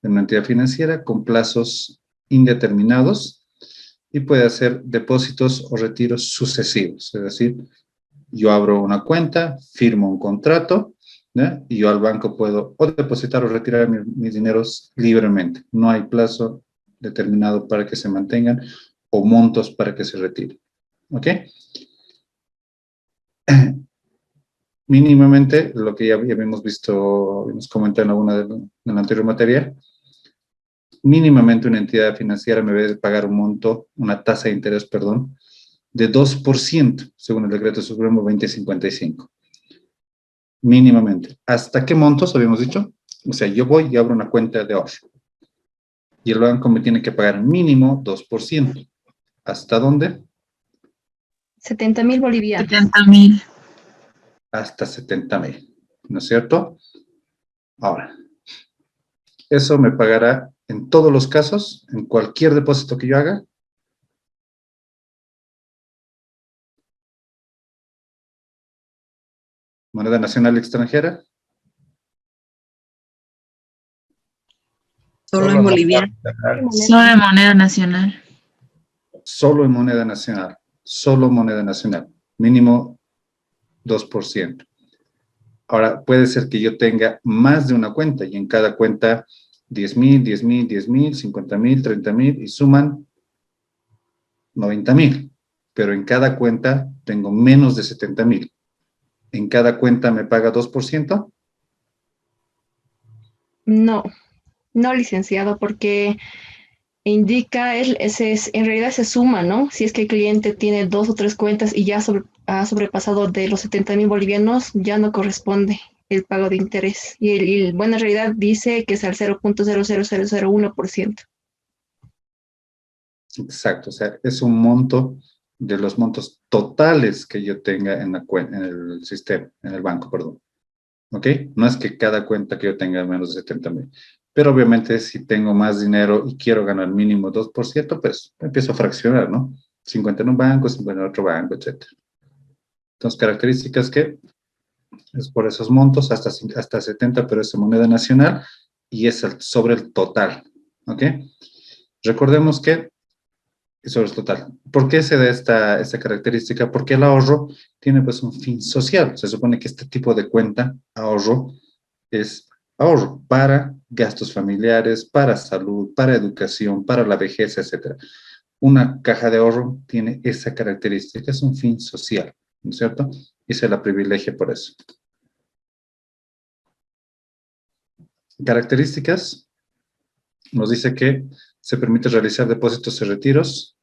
en una entidad financiera con plazos indeterminados y puede hacer depósitos o retiros sucesivos. Es decir, yo abro una cuenta, firmo un contrato, ¿ya? Y yo al banco puedo o depositar o retirar mis dineros libremente. No hay plazo determinado para que se mantengan o montos para que se retiren. ¿Ok? Mínimamente, lo que ya habíamos visto, habíamos comentado en alguna de la anterior materia, mínimamente una entidad financiera me debe pagar un monto, una tasa de interés, perdón, de 2%, según el decreto supremo 2055. Mínimamente. ¿Hasta qué montos habíamos dicho? O sea, yo voy y abro una cuenta de ahorro. Y el banco me tiene que pagar mínimo 2%. ¿Hasta dónde? 70.000 bolivianos. 70.000. Hasta 70,000. ¿No es cierto? Ahora, eso me pagará en todos los casos, en cualquier depósito que yo haga. Moneda nacional extranjera. Solo en boliviano. Solo en moneda nacional. Solo en moneda nacional. Solo moneda nacional. Mínimo 2%. Ahora, puede ser que yo tenga más de una cuenta y en cada cuenta 10,000, 10,000, 10,000, 50,000, 30,000 y suman 90,000. Pero en cada cuenta tengo menos de 70,000. ¿En cada cuenta me paga 2%? No, no, licenciado, porque indica, en realidad se suma, ¿no? Si es que el cliente tiene 2 o 3 cuentas y ya ha sobrepasado de los 70,000 bolivianos, ya no corresponde el pago de interés. Bueno, en realidad dice que es al 0,00001%. Exacto, o sea, es un monto de los montos totales que yo tenga en en el sistema, en el banco, perdón. ¿Ok? No es que cada cuenta que yo tenga menos de 70,000. Pero obviamente si tengo más dinero y quiero ganar mínimo 2%, pues empiezo a fraccionar, ¿no? 50 en un banco, 50 en otro banco, etc. Entonces, características que es por esos montos, hasta 70, pero es en moneda nacional y es sobre el total, ¿ok? Recordemos que sobre el total. ¿Por qué se da esta característica? Porque el ahorro tiene pues un fin social. Se supone que este tipo de cuenta, ahorro, es ahorro para gastos familiares, para salud, para educación, para la vejez, etc. Una caja de ahorro tiene esa característica, es un fin social, ¿no es cierto? Y se la privilegia por eso. Características, nos dice que se permite realizar depósitos y retiros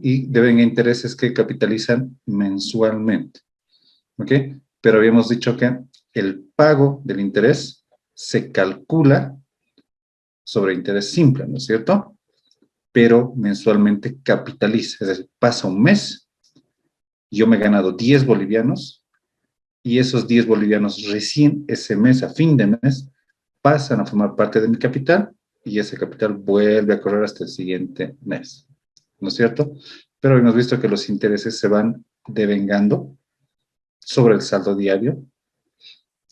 y deben intereses que capitalizan mensualmente, ¿ok? Pero habíamos dicho que el pago del interés se calcula sobre interés simple, ¿no es cierto? Pero mensualmente capitaliza, es decir, pasa un mes, yo me he ganado 10 bolivianos y esos 10 bolivianos recién ese mes, a fin de mes, pasan a formar parte de mi capital y ese capital vuelve a correr hasta el siguiente mes, ¿no es cierto? Pero hemos visto que los intereses se van devengando sobre el saldo diario,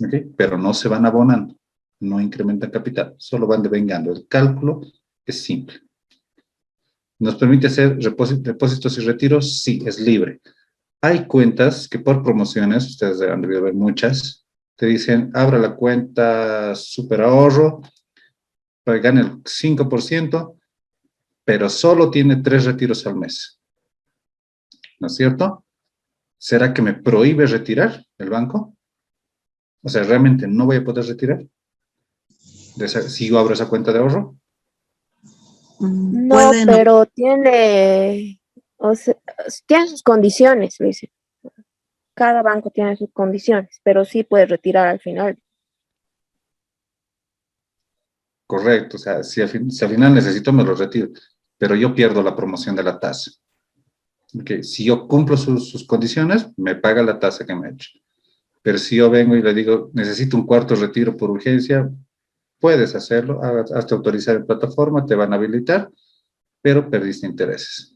¿ok? Pero no se van abonando, no incrementan capital, solo van devengando. El cálculo es simple. ¿Nos permite hacer depósitos y retiros? Sí, es libre. Hay cuentas que por promociones, ustedes han debido ver muchas, te dicen, abra la cuenta super ahorro, gane el 5%, pero solo tiene 3 retiros al mes. ¿No es cierto? ¿Será que me prohíbe retirar el banco? O sea, ¿realmente no voy a poder retirar si yo abro esa cuenta de ahorro? No, Puede no. pero tiene, o sea, tiene sus condiciones, Luis. Cada banco tiene sus condiciones, pero sí puedes retirar al final. Correcto, o sea, si al final necesito, me lo retiro, pero yo pierdo la promoción de la tasa. Okay. Si yo cumplo sus condiciones, me paga la tasa que me ha hecho. Pero si yo vengo y le digo, necesito un cuarto retiro por urgencia, puedes hacerlo, hazte autorizar en plataforma, te van a habilitar, pero perdiste intereses.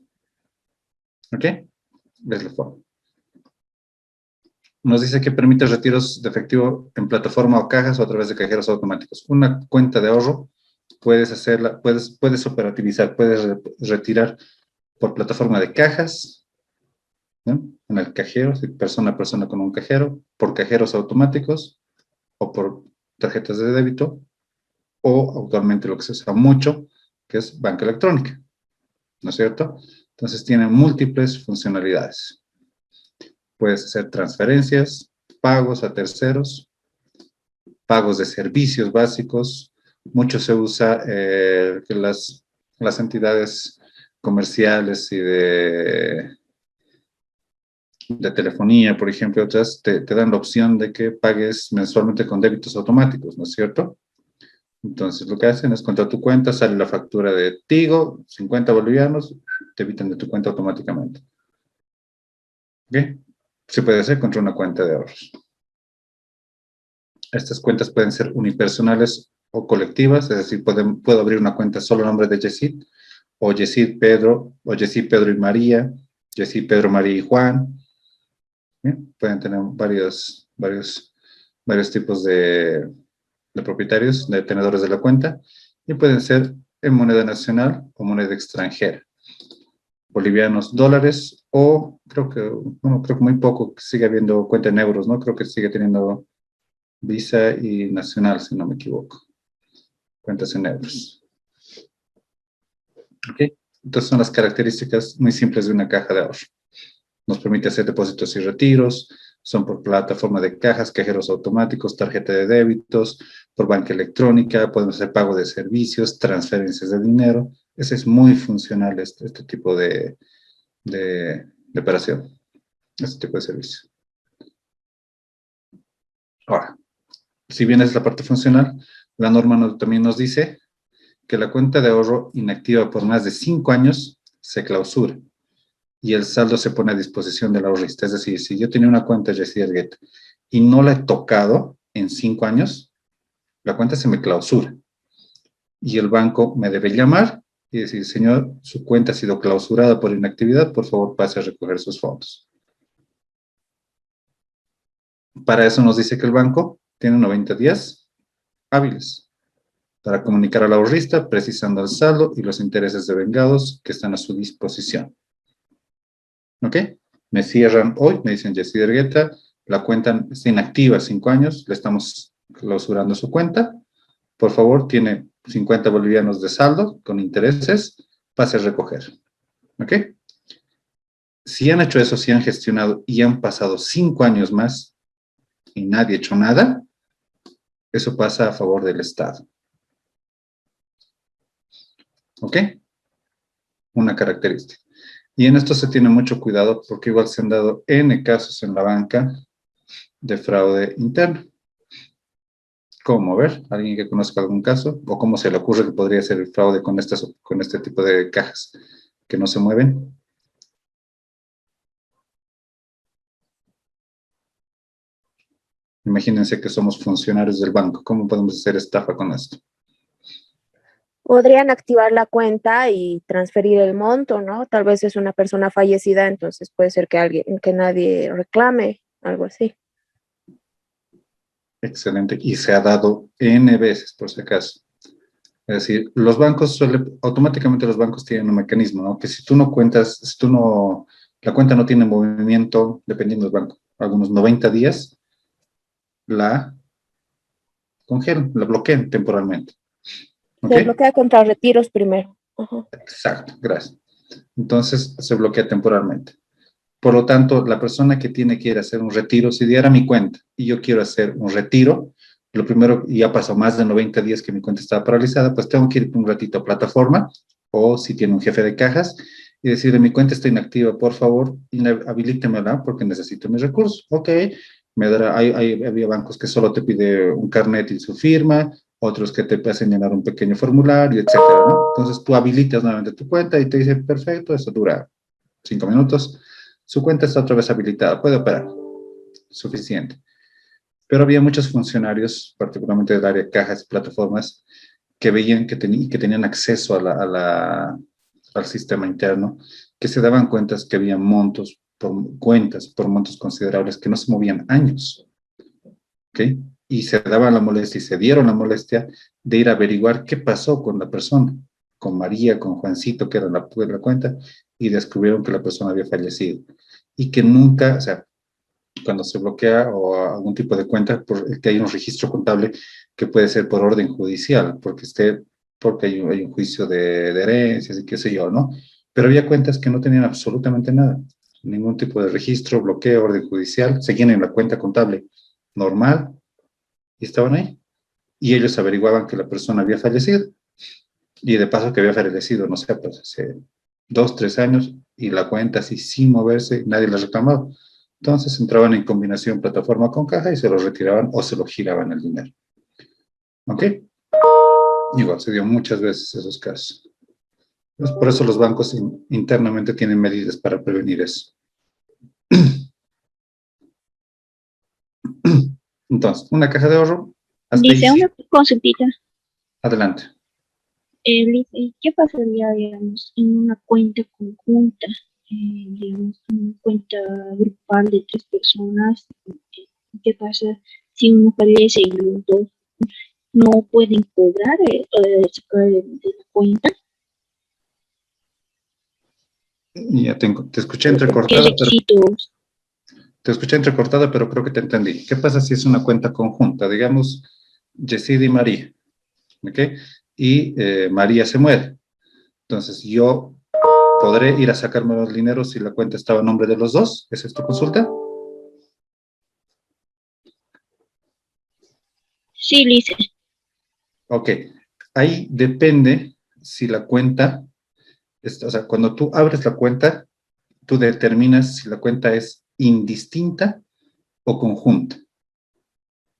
¿Ok? Es la forma. Nos dice que permite retiros de efectivo en plataforma o cajas o a través de cajeros automáticos. Una cuenta de ahorro puedes hacerla, puedes operativizar, puedes retirar por plataforma de cajas, ¿no? En el cajero, persona a persona con un cajero, por cajeros automáticos o por tarjetas de débito, o actualmente lo que se usa mucho, que es banca electrónica, ¿no es cierto? Entonces tiene múltiples funcionalidades. Puedes hacer transferencias, pagos a terceros, pagos de servicios básicos. Mucho se usa que las entidades comerciales y de telefonía, por ejemplo, otras, te dan la opción de que pagues mensualmente con débitos automáticos, ¿no es cierto? Entonces, lo que hacen es contra tu cuenta sale la factura de Tigo, 50 bolivianos, te evitan de tu cuenta automáticamente. ¿Ok? Se puede hacer contra una cuenta de ahorros. Estas cuentas pueden ser unipersonales o colectivas, es decir, puedo abrir una cuenta solo a nombre de Yesid, o Yesid Pedro, o Yesid Pedro y María, Yesid Pedro, María y Juan. ¿Bien? Pueden tener varios varios tipos de propietarios, de tenedores de la cuenta, y pueden ser en moneda nacional o moneda extranjera. Bolivianos, dólares, o creo que muy poco sigue habiendo cuenta en euros, ¿no? Creo que sigue teniendo Visa y Nacional, si no me equivoco. Cuentas en euros. ¿Ok? Entonces son las características muy simples de una caja de ahorro. Nos permite hacer depósitos y retiros, son por plataforma de cajas, cajeros automáticos, tarjeta de débitos, por banca electrónica, podemos hacer pago de servicios, transferencias de dinero. Ese es muy funcional, este tipo de operación, este tipo de servicio. Ahora, si bien es la parte funcional, la norma también nos dice que la cuenta de ahorro inactiva por más de 5 años se clausura y el saldo se pone a disposición del ahorrista. Es decir, si yo tenía una cuenta de Deciderget y no la he tocado en 5 años, la cuenta se me clausura. Y el banco me debe llamar y decir, señor, su cuenta ha sido clausurada por inactividad, por favor pase a recoger sus fondos. Para eso nos dice que el banco tiene 90 días hábiles para comunicar al ahorrista precisando el saldo y los intereses devengados que están a su disposición. ¿Ok? Me cierran hoy, me dicen Jessy Dergueta, la cuenta está inactiva 5 años, le estamos clausurando su cuenta. Por favor, tiene 50 bolivianos de saldo con intereses, pase a recoger. ¿Ok? Si han hecho eso, si han gestionado y han pasado 5 años más y nadie ha hecho nada, eso pasa a favor del Estado. ¿Ok? Una característica. Y en esto se tiene mucho cuidado porque igual se han dado N casos en la banca de fraude interno. ¿Cómo? Ver, alguien que conozca algún caso, o cómo se le ocurre que podría ser el fraude con este tipo de cajas que no se mueven. Imagínense que somos funcionarios del banco. ¿Cómo podemos hacer estafa con esto? Podrían activar la cuenta y transferir el monto, ¿no? Tal vez es una persona fallecida, entonces puede ser que nadie reclame, algo así. Excelente. Y se ha dado N veces, por si acaso. Es decir, los bancos automáticamente los bancos tienen un mecanismo, ¿no? Que si tú no cuentas, la cuenta no tiene movimiento, dependiendo del banco, algunos 90 días, la congelan, la bloquean temporalmente. ¿Okay? Se bloquea contra retiros primero. Ajá. Exacto, gracias. Entonces se bloquea temporalmente. Por lo tanto, la persona que tiene que ir a hacer un retiro, si diera mi cuenta y yo quiero hacer un retiro, lo primero, y ya pasó más de 90 días que mi cuenta estaba paralizada, pues tengo que ir un ratito a plataforma, o si tiene un jefe de cajas, y decirle, mi cuenta está inactiva, por favor, habilítemela porque necesito mis recursos. Ok, me dará, había bancos que solo te pide un carnet y su firma, otros que te hacen llenar un pequeño formulario, etcétera, ¿no? Entonces tú habilitas nuevamente tu cuenta y te dice, perfecto, eso dura 5 minutos, su cuenta está otra vez habilitada, puede operar, suficiente. Pero había muchos funcionarios, particularmente del área de cajas y plataformas, que veían que tenían acceso al sistema interno, que se daban cuenta que había cuentas por montos considerables que no se movían años. ¿Ok? Y se daban la molestia y se dieron la molestia de ir a averiguar qué pasó con la persona, con María, con Juancito, que era la cuenta, y descubrieron que la persona había fallecido. Y que nunca, o sea, cuando se bloquea o algún tipo de cuenta, que hay un registro contable que puede ser por orden judicial, porque hay un juicio de herencias y qué sé yo, ¿no? Pero había cuentas que no tenían absolutamente nada, ningún tipo de registro, bloqueo, orden judicial, seguían en la cuenta contable normal y estaban ahí. Y ellos averiguaban que la persona había fallecido y de paso que había fallecido, no sé, pues hace 2, 3 años y la cuenta así sin moverse, nadie la reclamaba. Entonces entraban en combinación plataforma con caja y se lo retiraban o se lo giraban el dinero. ¿Ok? Igual se dio muchas veces esos casos. Entonces, por eso los bancos internamente tienen medidas para prevenir eso. Entonces, una caja de ahorro. Dice una consultita. Adelante. Dice, ¿qué pasaría, digamos, en una cuenta conjunta? Digamos, una cuenta grupal de 3 personas, ¿qué pasa si uno fallece y los dos no pueden cobrar, sacar de la cuenta? Ya te escuché ¿Qué entrecortada, pero requisitos? te escuché entrecortada, pero creo que te entendí. ¿Qué pasa si es una cuenta conjunta? Digamos, Yesid y María, ¿ok? Y María se muere. Entonces, yo podré ir a sacarme los dineros si la cuenta estaba a nombre de los dos. ¿Esa es tu consulta? Sí, Lisa. Ok. Ahí depende si la cuenta, o sea, cuando tú abres la cuenta, tú determinas si la cuenta es indistinta o conjunta.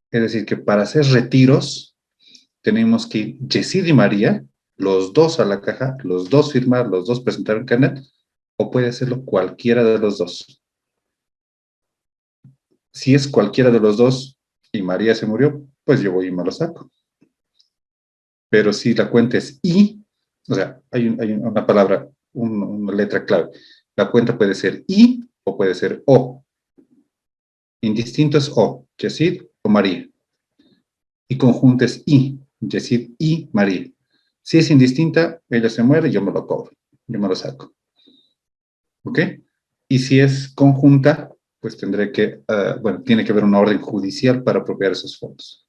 Es decir, que para hacer retiros tenemos que ir Yesid y María, los dos a la caja, los dos firmar, los dos presentar un carnet, o puede hacerlo cualquiera de los dos. Si es cualquiera de los dos y María se murió, pues yo voy y me lo saco. Pero si la cuenta es I, o sea, hay una palabra, una letra clave. La cuenta puede ser I o puede ser O. Indistinto es O, Yesid o María. Y conjunto es I, Yesid y María. Si es indistinta, ella se muere, yo me lo cobro, yo me lo saco. ¿Ok? Y si es conjunta, pues tendré que, bueno, tiene que haber una orden judicial para apropiar esos fondos.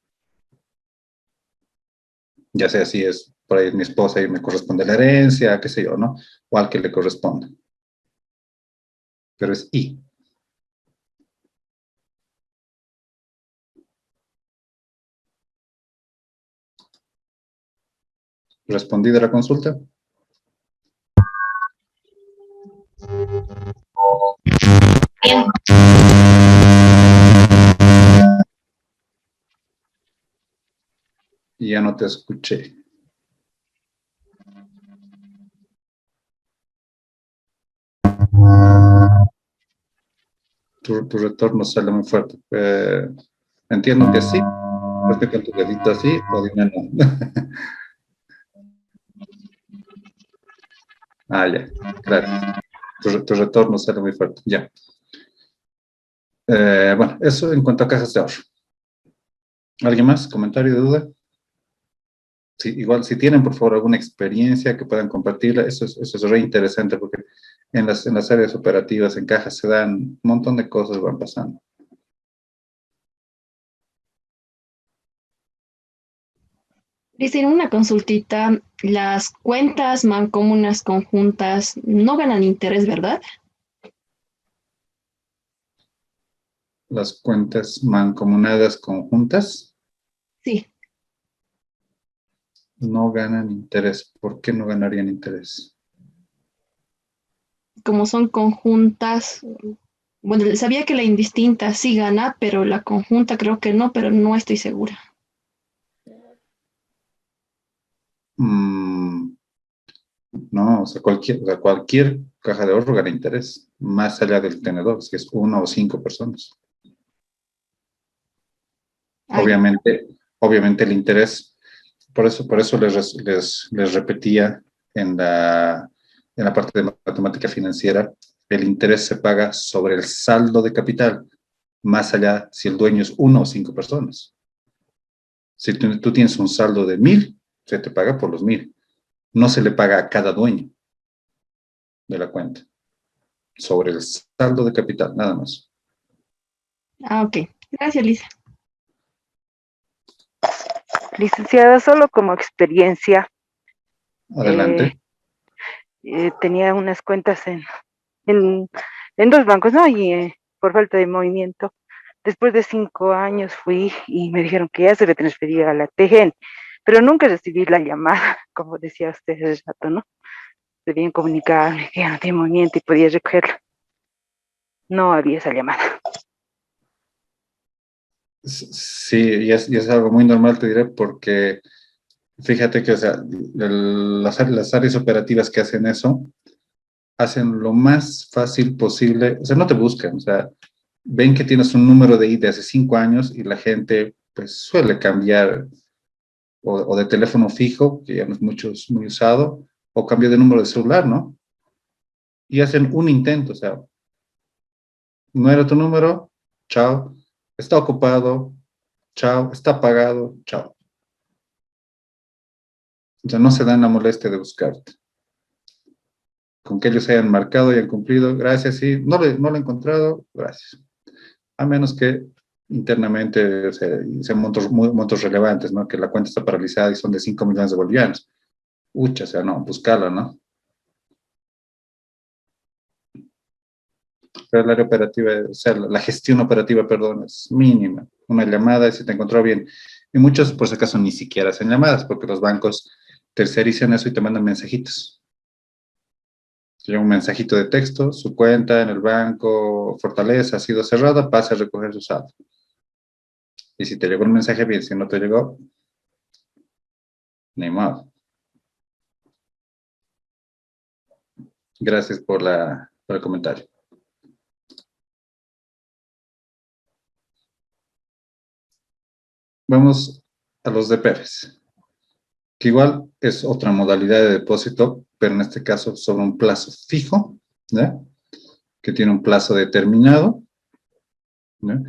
Ya sea si es por ahí mi esposa y me corresponde la herencia, qué sé yo, ¿no? O al que le corresponda. Pero es I. ¿Respondida la consulta? Bien. Ya no te escuché. Tu retorno sale muy fuerte. Entiendo que sí. Respecto a tu dedito así, o dime no. Ah, ya. Gracias. Tu retorno sale muy fuerte. Ya. Bueno, eso en cuanto a cajas de ahorro. ¿Alguien más? ¿Comentario de duda? Sí, igual, si tienen, por favor, alguna experiencia que puedan compartirla, eso es re interesante porque en las áreas operativas, en cajas, se dan un montón de cosas van pasando. Dicen una consultita, las cuentas mancomunas conjuntas no ganan interés, ¿verdad? Las cuentas mancomunadas conjuntas Sí, no ganan interés. ¿Por qué no ganarían interés? como son conjuntas, bueno, sabía que la indistinta sí gana, pero la conjunta creo que no, pero no estoy segura. Mm, no, o sea, cualquier caja de ahorro gana interés, más allá del tenedor, si es una o cinco personas. Ay, Obviamente el interés, por eso les repetía en la parte de matemática financiera, el interés se paga sobre el saldo de capital, más allá si el dueño es uno o cinco personas. Si tú tienes un saldo de 1.000, se te paga por los 1.000. No se le paga a cada dueño de la cuenta, sobre el saldo de capital, nada más. ok. Gracias, Lisa. Licenciada, solo como experiencia, Adelante. tenía unas cuentas en, en dos bancos, ¿no? Y por falta de movimiento, después de 5 años fui y me dijeron que ya se le transfería a la TGN, pero nunca recibí la llamada, como decía usted hace rato, ¿no? Debían comunicarme que ya no tiene movimiento y podía recogerla. No había esa llamada. Sí, y es algo muy normal, te diré, porque fíjate que, o sea, las áreas operativas que hacen eso, hacen lo más fácil posible, o sea, no te buscan, o sea, ven que tienes un número de ID de hace 5 años y la gente, pues, suele cambiar o de teléfono fijo, que ya no es muy usado, o cambia de número de celular, ¿no? Y hacen un intento, o sea, no era tu número, chao, Está ocupado, chao. Está pagado, chao. O sea, no se dan la molestia de buscarte. Con que ellos hayan marcado y hayan cumplido, gracias, sí. No lo he encontrado, gracias. A menos que internamente sean montos relevantes, ¿no? Que la cuenta está paralizada y son de 5 millones de bolivianos. Ucha, o sea, no, buscarla, ¿no? Pero el área operativa, o sea, la gestión operativa, perdón, es mínima. Una llamada y se te encontró bien. Y muchos, por si acaso, ni siquiera hacen llamadas, porque los bancos tercerizan eso y te mandan mensajitos. Llega un mensajito de texto, su cuenta en el banco Fortaleza ha sido cerrada, pase a recoger su saldo. Y si te llegó el mensaje bien, si no te llegó, ni modo. Gracias por el comentario. Vamos a los DPFs, que igual es otra modalidad de depósito, pero en este caso sobre un plazo fijo, ¿ya? Que tiene un plazo determinado, ¿ya?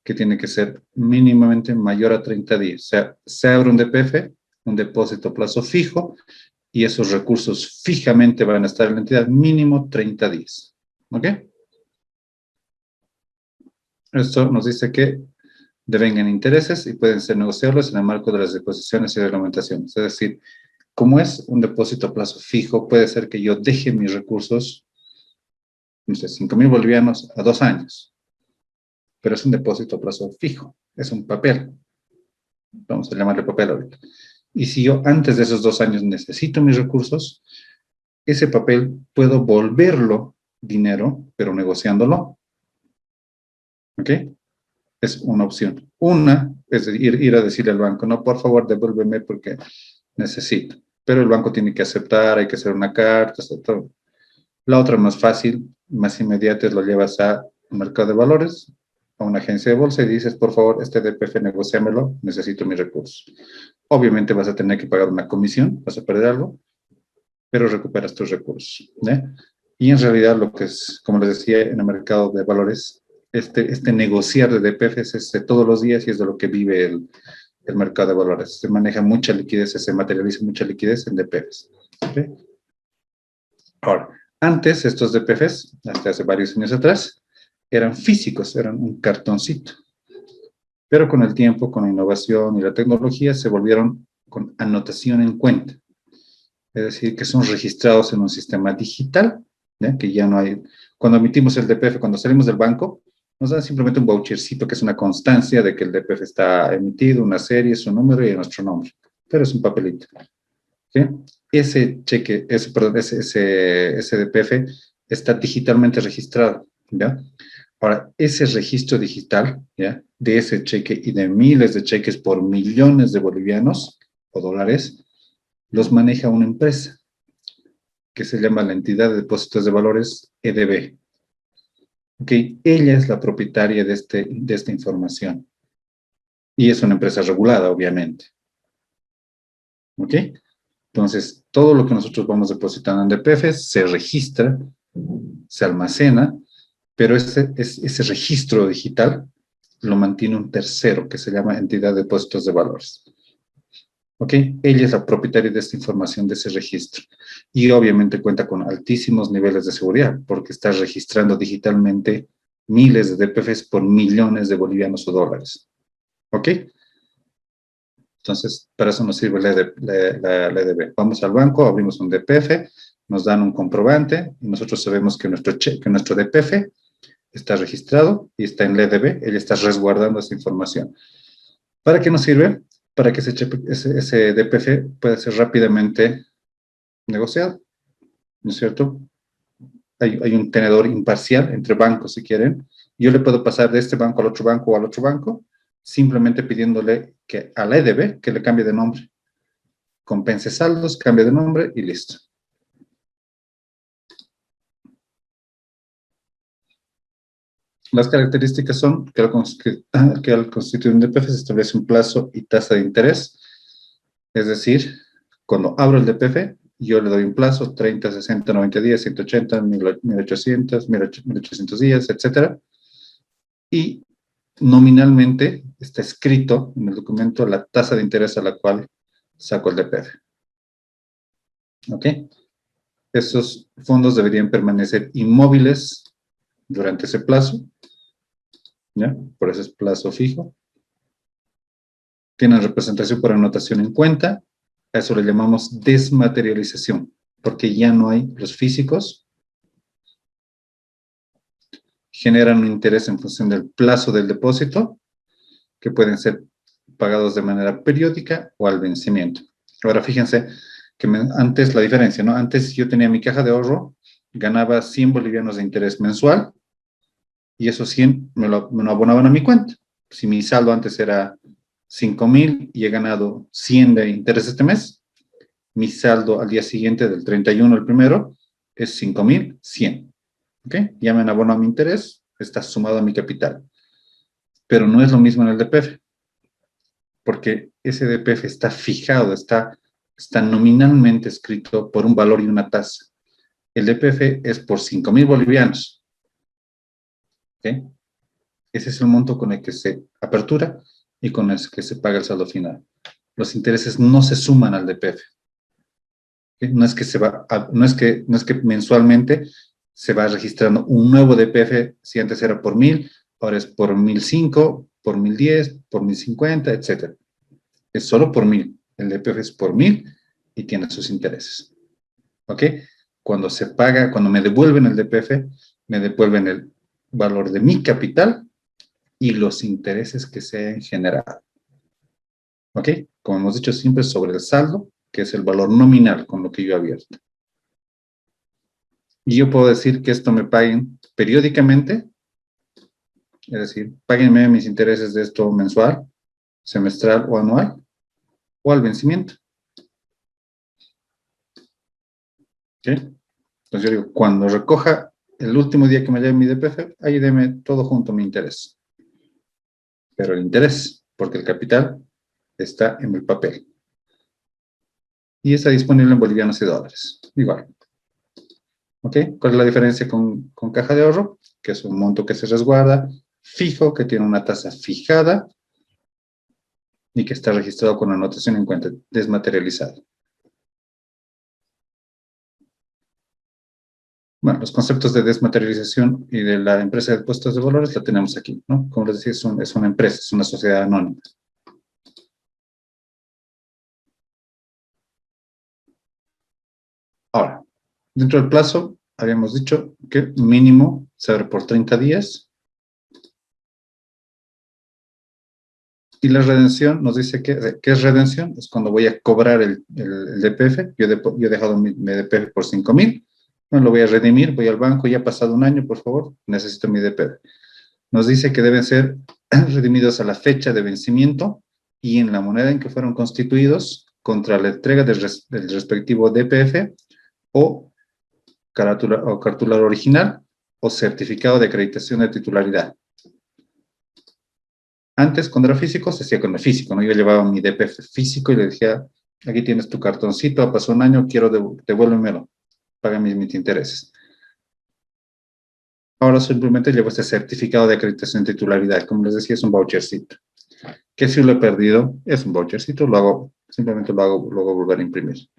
Que tiene que ser mínimamente mayor a 30 días. O sea, se abre un DPF, un depósito a plazo fijo, y esos recursos fijamente van a estar en la entidad mínimo 30 días. ¿Ok? Esto nos dice que devengan intereses y pueden ser negociables en el marco de las disposiciones y reglamentaciones. Es decir, como es un depósito a plazo fijo, puede ser que yo deje mis recursos, no sé, 5.000 bolivianos a 2 años. Pero es un depósito a plazo fijo, es un papel. Vamos a llamarle papel ahorita. Y si yo antes de esos 2 años necesito mis recursos, ese papel puedo volverlo dinero, pero negociándolo. ¿Ok? Es una opción. Una es ir a decirle al banco, no, por favor, devuélveme porque necesito. Pero el banco tiene que aceptar, hay que hacer una carta, todo. La otra más fácil, más inmediata, es lo llevas a un mercado de valores, a una agencia de bolsa y dices, por favor, este DPF negociámelo, necesito mis recursos. Obviamente vas a tener que pagar una comisión, vas a perder algo, pero recuperas tus recursos. Y en realidad lo que es, como les decía, en el mercado de valores, este negociar de DPFs es de todos los días y es de lo que vive el mercado de valores. Se maneja mucha liquidez, se materializa mucha liquidez en DPFs. ¿Okay? Ahora, antes estos DPFs, hasta hace varios años atrás, eran físicos, eran un cartoncito. Pero con el tiempo, con la innovación y la tecnología, se volvieron con anotación en cuenta. Es decir, que son registrados en un sistema digital, ¿ya? Que ya no hay... Cuando emitimos el DPF, cuando salimos del banco, nos dan simplemente un vouchercito que es una constancia de que el DPF está emitido, una serie, su número y nuestro nombre. Pero es un papelito. ¿Sí? Ese cheque, ese DPF está digitalmente registrado, ¿ya? Ahora, ese registro digital, ¿ya? De ese cheque y de miles de cheques por millones de bolivianos o dólares, los maneja una empresa que se llama la Entidad de Depósitos de Valores, EDB. Okay. Ella es la propietaria de esta información. Y es una empresa regulada, obviamente. ¿Ok? Entonces, todo lo que nosotros vamos depositando en DPF se registra, se almacena, pero ese registro digital lo mantiene un tercero que se llama Entidad de Depósitos de Valores. ¿Ok? Ella es la propietaria de esta información, de ese registro. Y obviamente cuenta con altísimos niveles de seguridad, porque está registrando digitalmente miles de DPFs por millones de bolivianos o dólares. ¿Ok? Entonces, para eso nos sirve la EDB. Vamos al banco, abrimos un DPF, nos dan un comprobante, y nosotros sabemos que nuestro DPF está registrado y está en la EDB, ella está resguardando esa información. ¿Para qué nos sirve? Para que ese DPF pueda ser rápidamente negociado, ¿no es cierto? Hay un tenedor imparcial entre bancos, si quieren. Yo le puedo pasar de este banco al otro banco o al otro banco, simplemente pidiéndole que a la EDB que le cambie de nombre. Compense saldos, cambie de nombre y listo. Las características son que al constituir un DPF se establece un plazo y tasa de interés. Es decir, cuando abro el DPF, yo le doy un plazo, 30, 60, 90 días, 180, 1800, 1800 días, etc. Y nominalmente está escrito en el documento la tasa de interés a la cual saco el DPF. ¿Ok? Esos fondos deberían permanecer inmóviles durante ese plazo, ¿ya? Por eso es plazo fijo. Tienen representación por anotación en cuenta. A eso le llamamos desmaterialización, porque ya no hay los físicos. Generan un interés en función del plazo del depósito, que pueden ser pagados de manera periódica o al vencimiento. Ahora fíjense que antes la diferencia, ¿no? Antes yo tenía mi caja de ahorro, ganaba 100 bolivianos de interés mensual y esos 100 me lo abonaban a mi cuenta. Si mi saldo antes era 5.000 y he ganado 100 de interés este mes, mi saldo al día siguiente del 31, el primero, es 5.100. ¿Ok? Ya me han abonado mi interés, está sumado a mi capital. Pero no es lo mismo en el DPF, porque ese DPF está fijado, está nominalmente escrito por un valor y una tasa. El DPF es por 5.000 bolivianos. ¿Ok? Ese es el monto con el que se apertura y con el que se paga el saldo final. Los intereses no se suman al DPF. ¿Ok? No es que mensualmente se va registrando un nuevo DPF, si antes era por 1.000, ahora es por 1.005, por 1.010, por 1.050, etc. Es solo por 1.000. El DPF es por 1.000 y tiene sus intereses. ¿Ok? Cuando se paga, cuando me devuelven el DPF, me devuelven el valor de mi capital y los intereses que se han generado. ¿Ok? Como hemos dicho siempre, sobre el saldo, que es el valor nominal con lo que yo he abierto. Y yo puedo decir que esto me paguen periódicamente, es decir, páguenme mis intereses de esto mensual, semestral o anual, o al vencimiento. ¿Ok? Entonces yo digo, cuando recoja el último día que me lleve mi DPF, ahí deme todo junto mi interés. Pero el interés, porque el capital está en el papel. Y está disponible en bolivianos y dólares. Igual. ¿Ok? ¿Cuál es la diferencia con caja de ahorro? Que es un monto que se resguarda, fijo, que tiene una tasa fijada y que está registrado con anotación en cuenta, desmaterializada. Bueno, los conceptos de desmaterialización y de la empresa de depósitos de valores la tenemos aquí, ¿no? Como les decía, es una empresa, es una sociedad anónima. Ahora, dentro del plazo, habíamos dicho que mínimo se abre por 30 días. Y la redención nos dice que, ¿qué es redención? Es cuando voy a cobrar el DPF. Yo he dejado mi DPF por 5.000. No lo voy a redimir, voy al banco, ya ha pasado un año, por favor, necesito mi DPF. Nos dice que deben ser redimidos a la fecha de vencimiento y en la moneda en que fueron constituidos contra la entrega del respectivo DPF o cartula original o certificado de acreditación de titularidad. Antes, cuando era físico, se hacía con el físico, ¿no? Yo llevaba mi DPF físico y le decía, aquí tienes tu cartoncito, pasó un año, quiero devuélvemelo, págame mis intereses. Ahora simplemente llevo este certificado de acreditación de titularidad, como les decía, es un vouchercito. Que si lo he perdido, es un vouchercito, simplemente lo hago volver a imprimir.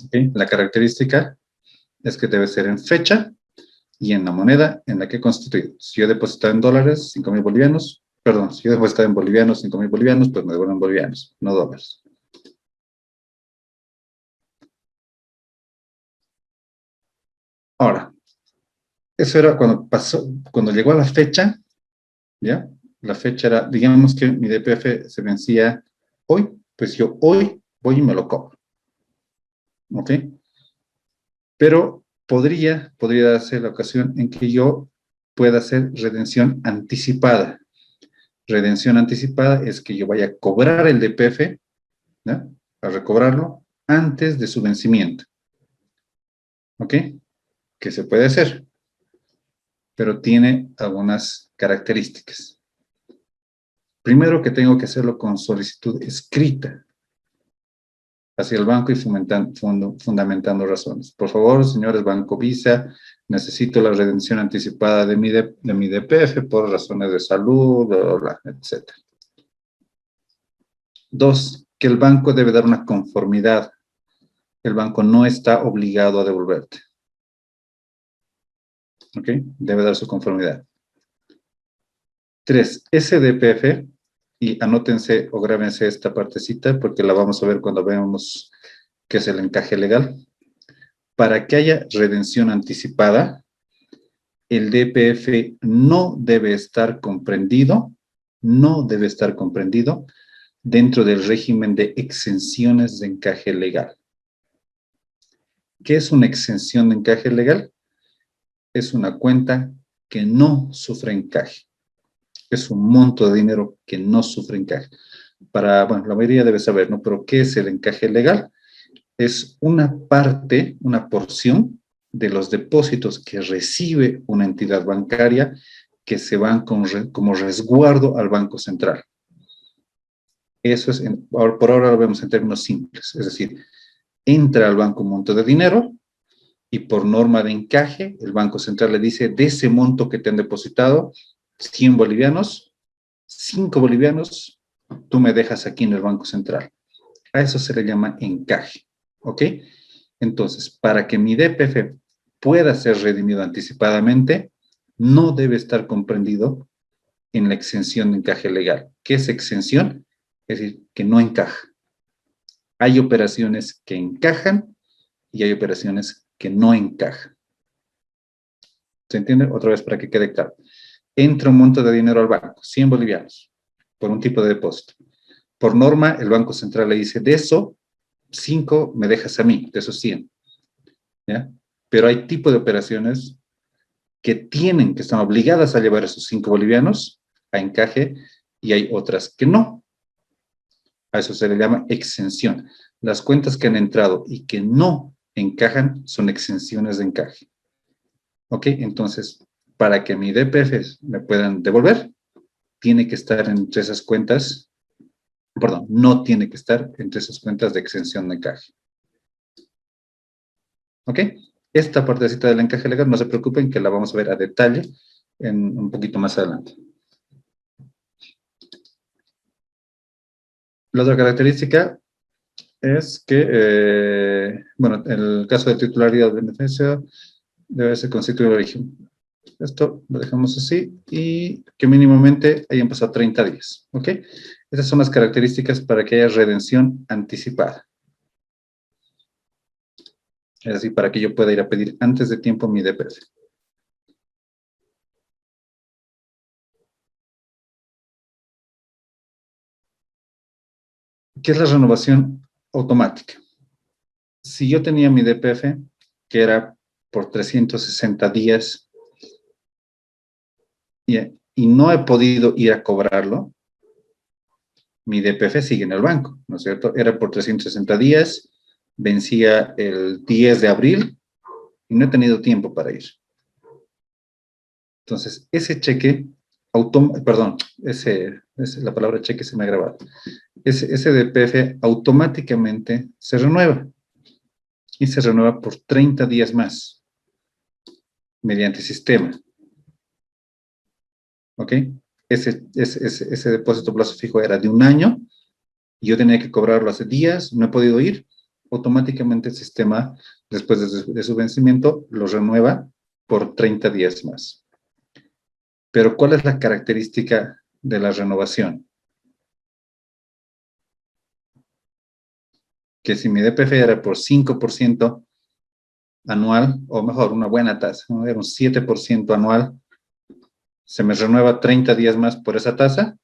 ¿Okay? La característica es que debe ser en fecha y en la moneda en la que he constituido. Si yo he depositado en dólares, 5.000 bolivianos, perdón, si yo he depositado en bolivianos, 5.000 bolivianos, pues me devuelven bolivianos, no dólares. Ahora, eso era cuando llegó a la fecha, ¿ya? La fecha era, digamos que mi DPF se vencía hoy, pues yo hoy voy y me lo cobro. ¿Ok? Pero podría darse la ocasión en que yo pueda hacer redención anticipada. Redención anticipada es que yo vaya a cobrar el DPF, ¿no? A recobrarlo antes de su vencimiento. ¿Ok? Que se puede hacer, pero tiene algunas características. Primero que tengo que hacerlo con solicitud escrita. hacia el banco y fundamentando razones. Por favor, señores Banco Visa, necesito la redención anticipada de mi DPF por razones de salud, etc. 2, que el banco debe dar una conformidad. El banco no está obligado a devolverte. ¿Ok? Debe dar su conformidad. 3, ese DPF, y anótense o grábense esta partecita porque la vamos a ver cuando veamos qué es el encaje legal. Para que haya redención anticipada, el DPF no debe estar comprendido dentro del régimen de exenciones de encaje legal. ¿Qué es una exención de encaje legal? Es una cuenta que no sufre encaje. Es un monto de dinero que no sufre encaje. Bueno, la mayoría debe saber, ¿no? Pero ¿qué es el encaje legal? Es una parte, una porción de los depósitos que recibe una entidad bancaria que se van como resguardo al Banco Central. Eso es, por ahora lo vemos en términos simples, es decir, entra al banco un monto de dinero y por norma de encaje, el Banco Central le dice, de ese monto que te han depositado, 100 bolivianos, 5 bolivianos, tú me dejas aquí en el Banco Central. A eso se le llama encaje, ¿ok? Entonces, para que mi DPF pueda ser redimido anticipadamente, no debe estar comprendido en la exención de encaje legal. ¿Qué es exención? Es decir, que no encaja. Hay operaciones que encajan y hay operaciones que no encajan. ¿Se entiende? Otra vez para que quede claro. Entra un monto de dinero al banco, 100 bolivianos, por un tipo de depósito. Por norma, el Banco Central le dice, de eso, 5 me dejas a mí, de esos 100. ¿Ya? Pero hay tipo de operaciones que están obligadas a llevar esos 5 bolivianos a encaje y hay otras que no. A eso se le llama exención. Las cuentas que han entrado y que no encajan son exenciones de encaje. ¿Ok? Entonces, para que mi DPF me puedan devolver, tiene que estar entre esas cuentas, perdón, no tiene que estar entre esas cuentas de exención de encaje. ¿Ok? Esta partecita del encaje legal, no se preocupen que la vamos a ver a detalle un poquito más adelante. La otra característica es que, bueno, en el caso de titularidad de beneficio, debe ser constituido el origen. Esto lo dejamos así y que mínimamente hayan pasado 30 días. ¿Ok? Esas son las características para que haya redención anticipada. Es decir, para que yo pueda ir a pedir antes de tiempo mi DPF. ¿Qué es la renovación automática? Si yo tenía mi DPF, que era por 360 días, y no he podido ir a cobrarlo, mi DPF sigue en el banco, ¿no es cierto? Era por 360 días, vencía el 10 de abril, y no he tenido tiempo para ir. Entonces, ese cheque, la palabra cheque se me ha grabado. Ese DPF automáticamente se renueva. Y se renueva por 30 días más. Mediante sistema. ¿Ok? Ese depósito a plazo fijo era de 1 año. Yo tenía que cobrarlo hace días, no he podido ir. Automáticamente el sistema, después de su vencimiento, lo renueva por 30 días más. Pero, ¿cuál es la característica de la renovación? Que si mi DPF era por 5% anual, o mejor, una buena tasa, ¿no? Era un 7% anual, ¿se me renueva 30 días más por esa tasa?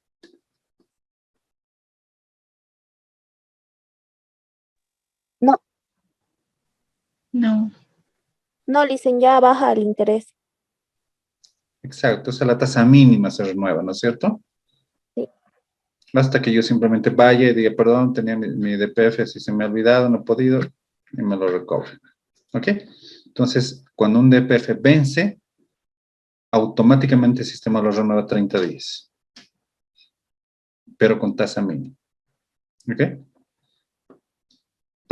No, No. no, dicen ya baja el interés. Exacto, esa es la tasa mínima se renueva, ¿no es cierto? Sí. Basta que yo simplemente vaya y diga, perdón, tenía mi DPF, si se me ha olvidado, no he podido, y me lo recobro. ¿Ok? Entonces, cuando un DPF vence, automáticamente el sistema lo renueva 30 días. Pero con tasa mínima. ¿Ok?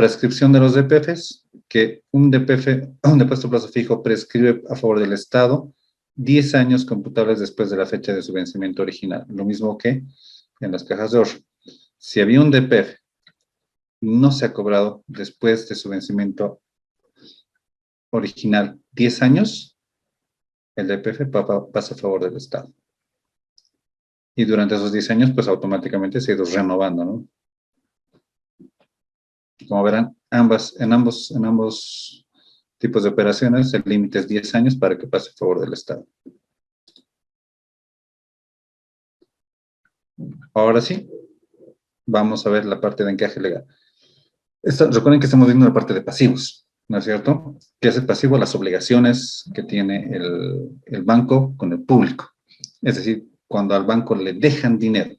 prescripción de los DPFs, que un DPF, un depósito a plazo fijo, prescribe a favor del Estado 10 años computables después de la fecha de su vencimiento original. Lo mismo que en las cajas de ahorro. Si había un DPF, no se ha cobrado después de su vencimiento original 10 años, el DPF pasa a favor del Estado. Y durante esos 10 años, pues automáticamente se ha ido renovando, ¿no? Como verán, en ambos tipos de operaciones, el límite es 10 años para que pase a favor del Estado. Ahora sí, vamos a ver la parte de encaje legal. Recuerden que estamos viendo la parte de pasivos, ¿no es cierto? ¿Qué es el pasivo? Las obligaciones que tiene el banco con el público. Es decir, cuando al banco le dejan dinero,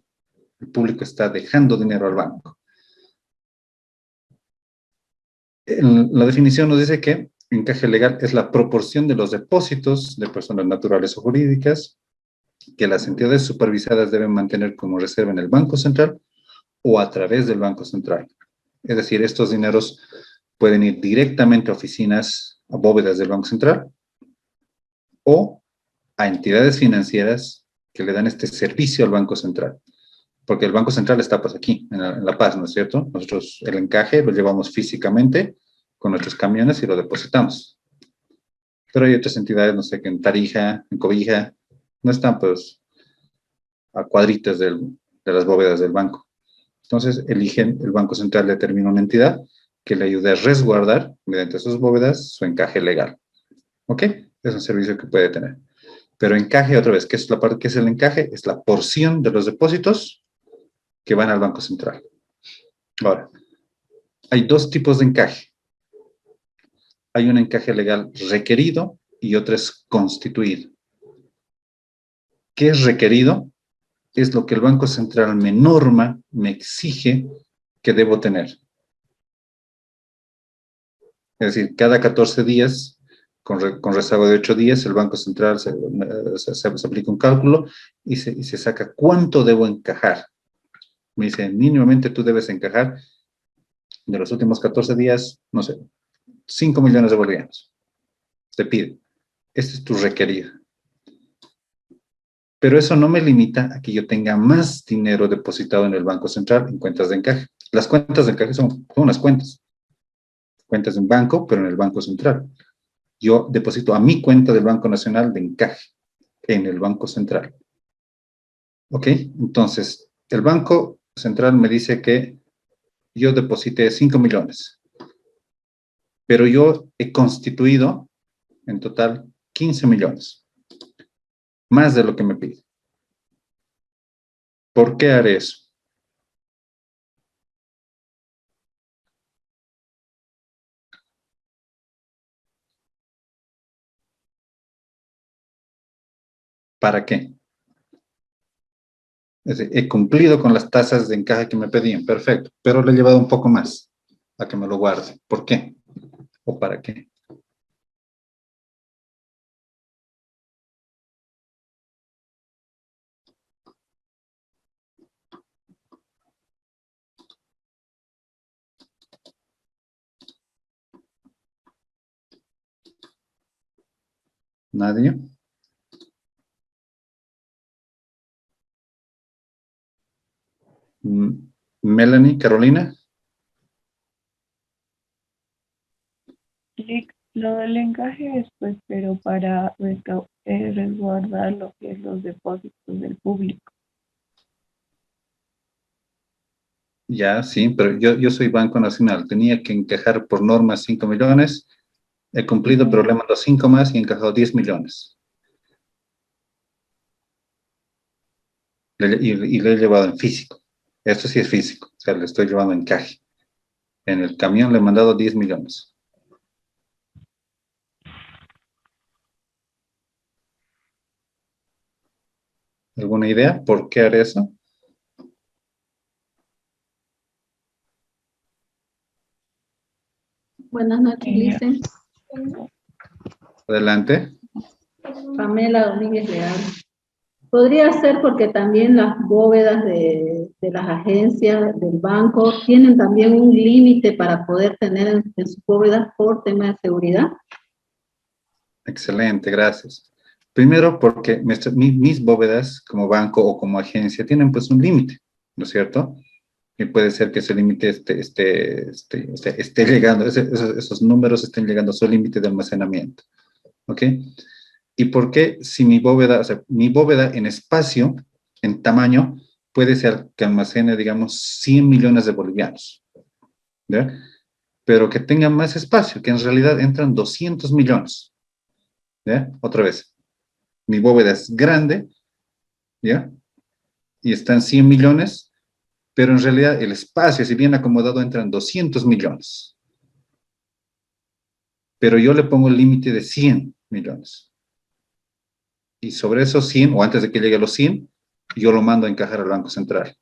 el público está dejando dinero al banco. La definición nos dice que encaje legal es la proporción de los depósitos de personas naturales o jurídicas que las entidades supervisadas deben mantener como reserva en el Banco Central o a través del Banco Central. Es decir, estos dineros pueden ir directamente a oficinas, a bóvedas del Banco Central o a entidades financieras que le dan este servicio al Banco Central. Porque el Banco Central está pues aquí, en La Paz, ¿no es cierto? Nosotros el encaje lo llevamos físicamente con nuestros camiones y lo depositamos. Pero hay otras entidades, no sé, que en Tarija, en Cobija, no están pues a cuadritos de las bóvedas del banco. Entonces el Banco Central determina una entidad que le ayude a resguardar mediante sus bóvedas su encaje legal. ¿Ok? Es un servicio que puede tener. Pero encaje, otra vez, ¿qué es la parte que es el encaje? Es la porción de los depósitos que van al Banco Central. Ahora, hay dos tipos de encaje. Hay un encaje legal requerido y otro es constituido. ¿Qué es requerido? Es lo que el Banco Central me norma, me exige que debo tener. Es decir, cada 14 días, con rezago de 8 días, el Banco Central se aplica un cálculo y se saca cuánto debo encajar. Me dice, mínimamente tú debes encajar de los últimos 14 días, no sé, 5 millones de bolivianos. Te pide. Este es tu requerido. Pero eso no me limita a que yo tenga más dinero depositado en el Banco Central en cuentas de encaje. Las cuentas de encaje son unas cuentas. Cuentas de un banco, pero en el Banco Central. Yo deposito a mi cuenta del Banco Nacional de encaje en el Banco Central. ¿Ok? Entonces, el Banco Central me dice que yo deposité 5 millones. Pero yo he constituido en total 15 millones. Más de lo que me pide. ¿Por qué haré eso? ¿Para qué? Es decir, he cumplido con las tasas de encaje que me pedían, perfecto, pero le he llevado un poco más a que me lo guarde. ¿Por qué? ¿O para qué? ¿Nadie? Melanie, Carolina. Sí, lo del encaje es pues, pero para resguardar lo que es los depósitos del público. Ya, sí, pero yo soy Banco Nacional. Tenía que encajar por norma 5 millones. He cumplido, pero le he mandado 5 más y he encajado 10 millones. Y le he llevado en físico. Esto sí es físico. O sea, le estoy llevando encaje. En el camión le he mandado 10 millones. ¿Alguna idea por qué haré eso? Buenas noches, Licen. Adelante. Pamela Domínguez Leal. Podría ser porque también las bóvedas de las agencias del banco tienen también un límite para poder tener en sus bóvedas por tema de seguridad. Excelente, gracias. Primero, porque mis bóvedas como banco o como agencia tienen pues un límite, ¿no es cierto? Y puede ser que ese límite esté llegando, esos números estén llegando a su límite de almacenamiento, ¿ok? ¿Y por qué si mi bóveda, o sea, mi bóveda en espacio, en tamaño, puede ser que almacene, digamos, 100 millones de bolivianos, ¿ya? Pero que tenga más espacio, que en realidad entran 200 millones, ¿ya? Otra vez, mi bóveda es grande, ¿ya? Y están 100 millones, pero en realidad el espacio, si bien acomodado, entran 200 millones. Pero yo le pongo el límite de 100 millones. Y sobre esos 100, o antes de que llegue a los 100, yo lo mando a encajar al Banco Central.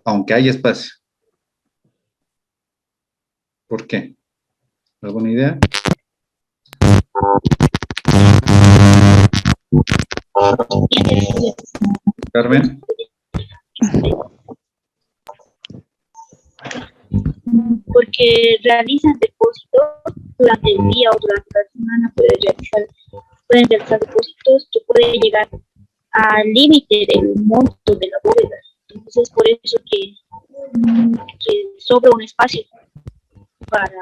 Aunque haya espacio. ¿Por qué? ¿Alguna idea? Carmen. Porque realizan depósitos durante el día o durante la semana, pueden realizar depósitos que pueden llegar al límite del monto de la bóveda. Entonces, por eso que sobra un espacio para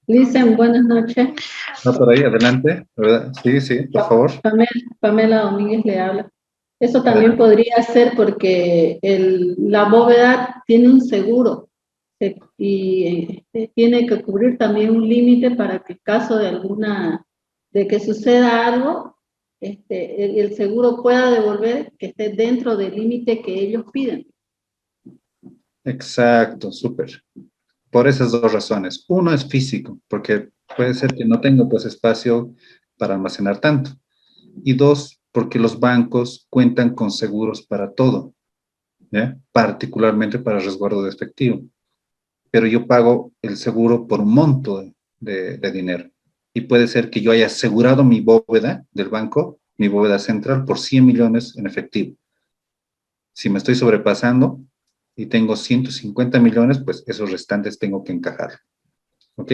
Listen, buenas noches. Va por ahí, adelante. ¿Verdad? Sí, sí, por favor. Pamela Domínguez le habla. Eso también podría ser porque la bóveda tiene un seguro y tiene que cubrir también un límite para que en caso de que suceda algo, el seguro pueda devolver que esté dentro del límite que ellos piden. Exacto, súper. Por esas dos razones. Uno es físico, porque puede ser que no tenga pues espacio para almacenar tanto. Y dos, porque los bancos cuentan con seguros para todo, ¿ya? Particularmente para resguardo de efectivo. Pero yo pago el seguro por un monto de dinero. Y puede ser que yo haya asegurado mi bóveda del banco, mi bóveda central, por 100 millones en efectivo. Si me estoy sobrepasando y tengo 150 millones, pues esos restantes tengo que encajar. ¿Ok?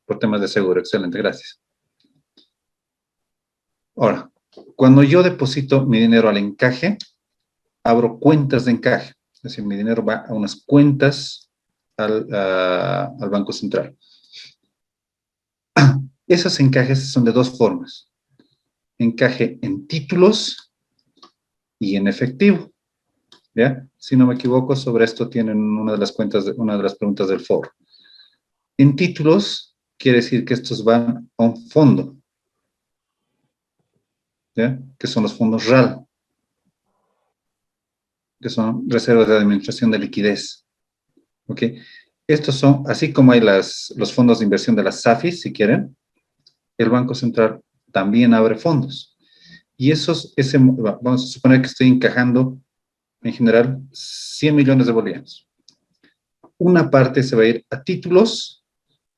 Por temas de seguro. Excelente, gracias. Ahora, cuando yo deposito mi dinero al encaje, abro cuentas de encaje. Es decir, mi dinero va a unas cuentas al Banco Central. Esos encajes son de dos formas. Encaje en títulos y en efectivo. ¿Ya? Si no me equivoco, sobre esto tienen una de las preguntas del foro. En títulos, quiere decir que estos van a un fondo, ¿ya? Que son los fondos RAL, que son reservas de administración de liquidez. ¿Ok? Estos son, así como hay los fondos de inversión de las SAFIs, si quieren, el Banco Central también abre fondos. Y vamos a suponer que estoy encajando, en general, 100 millones de bolivianos. Una parte se va a ir a títulos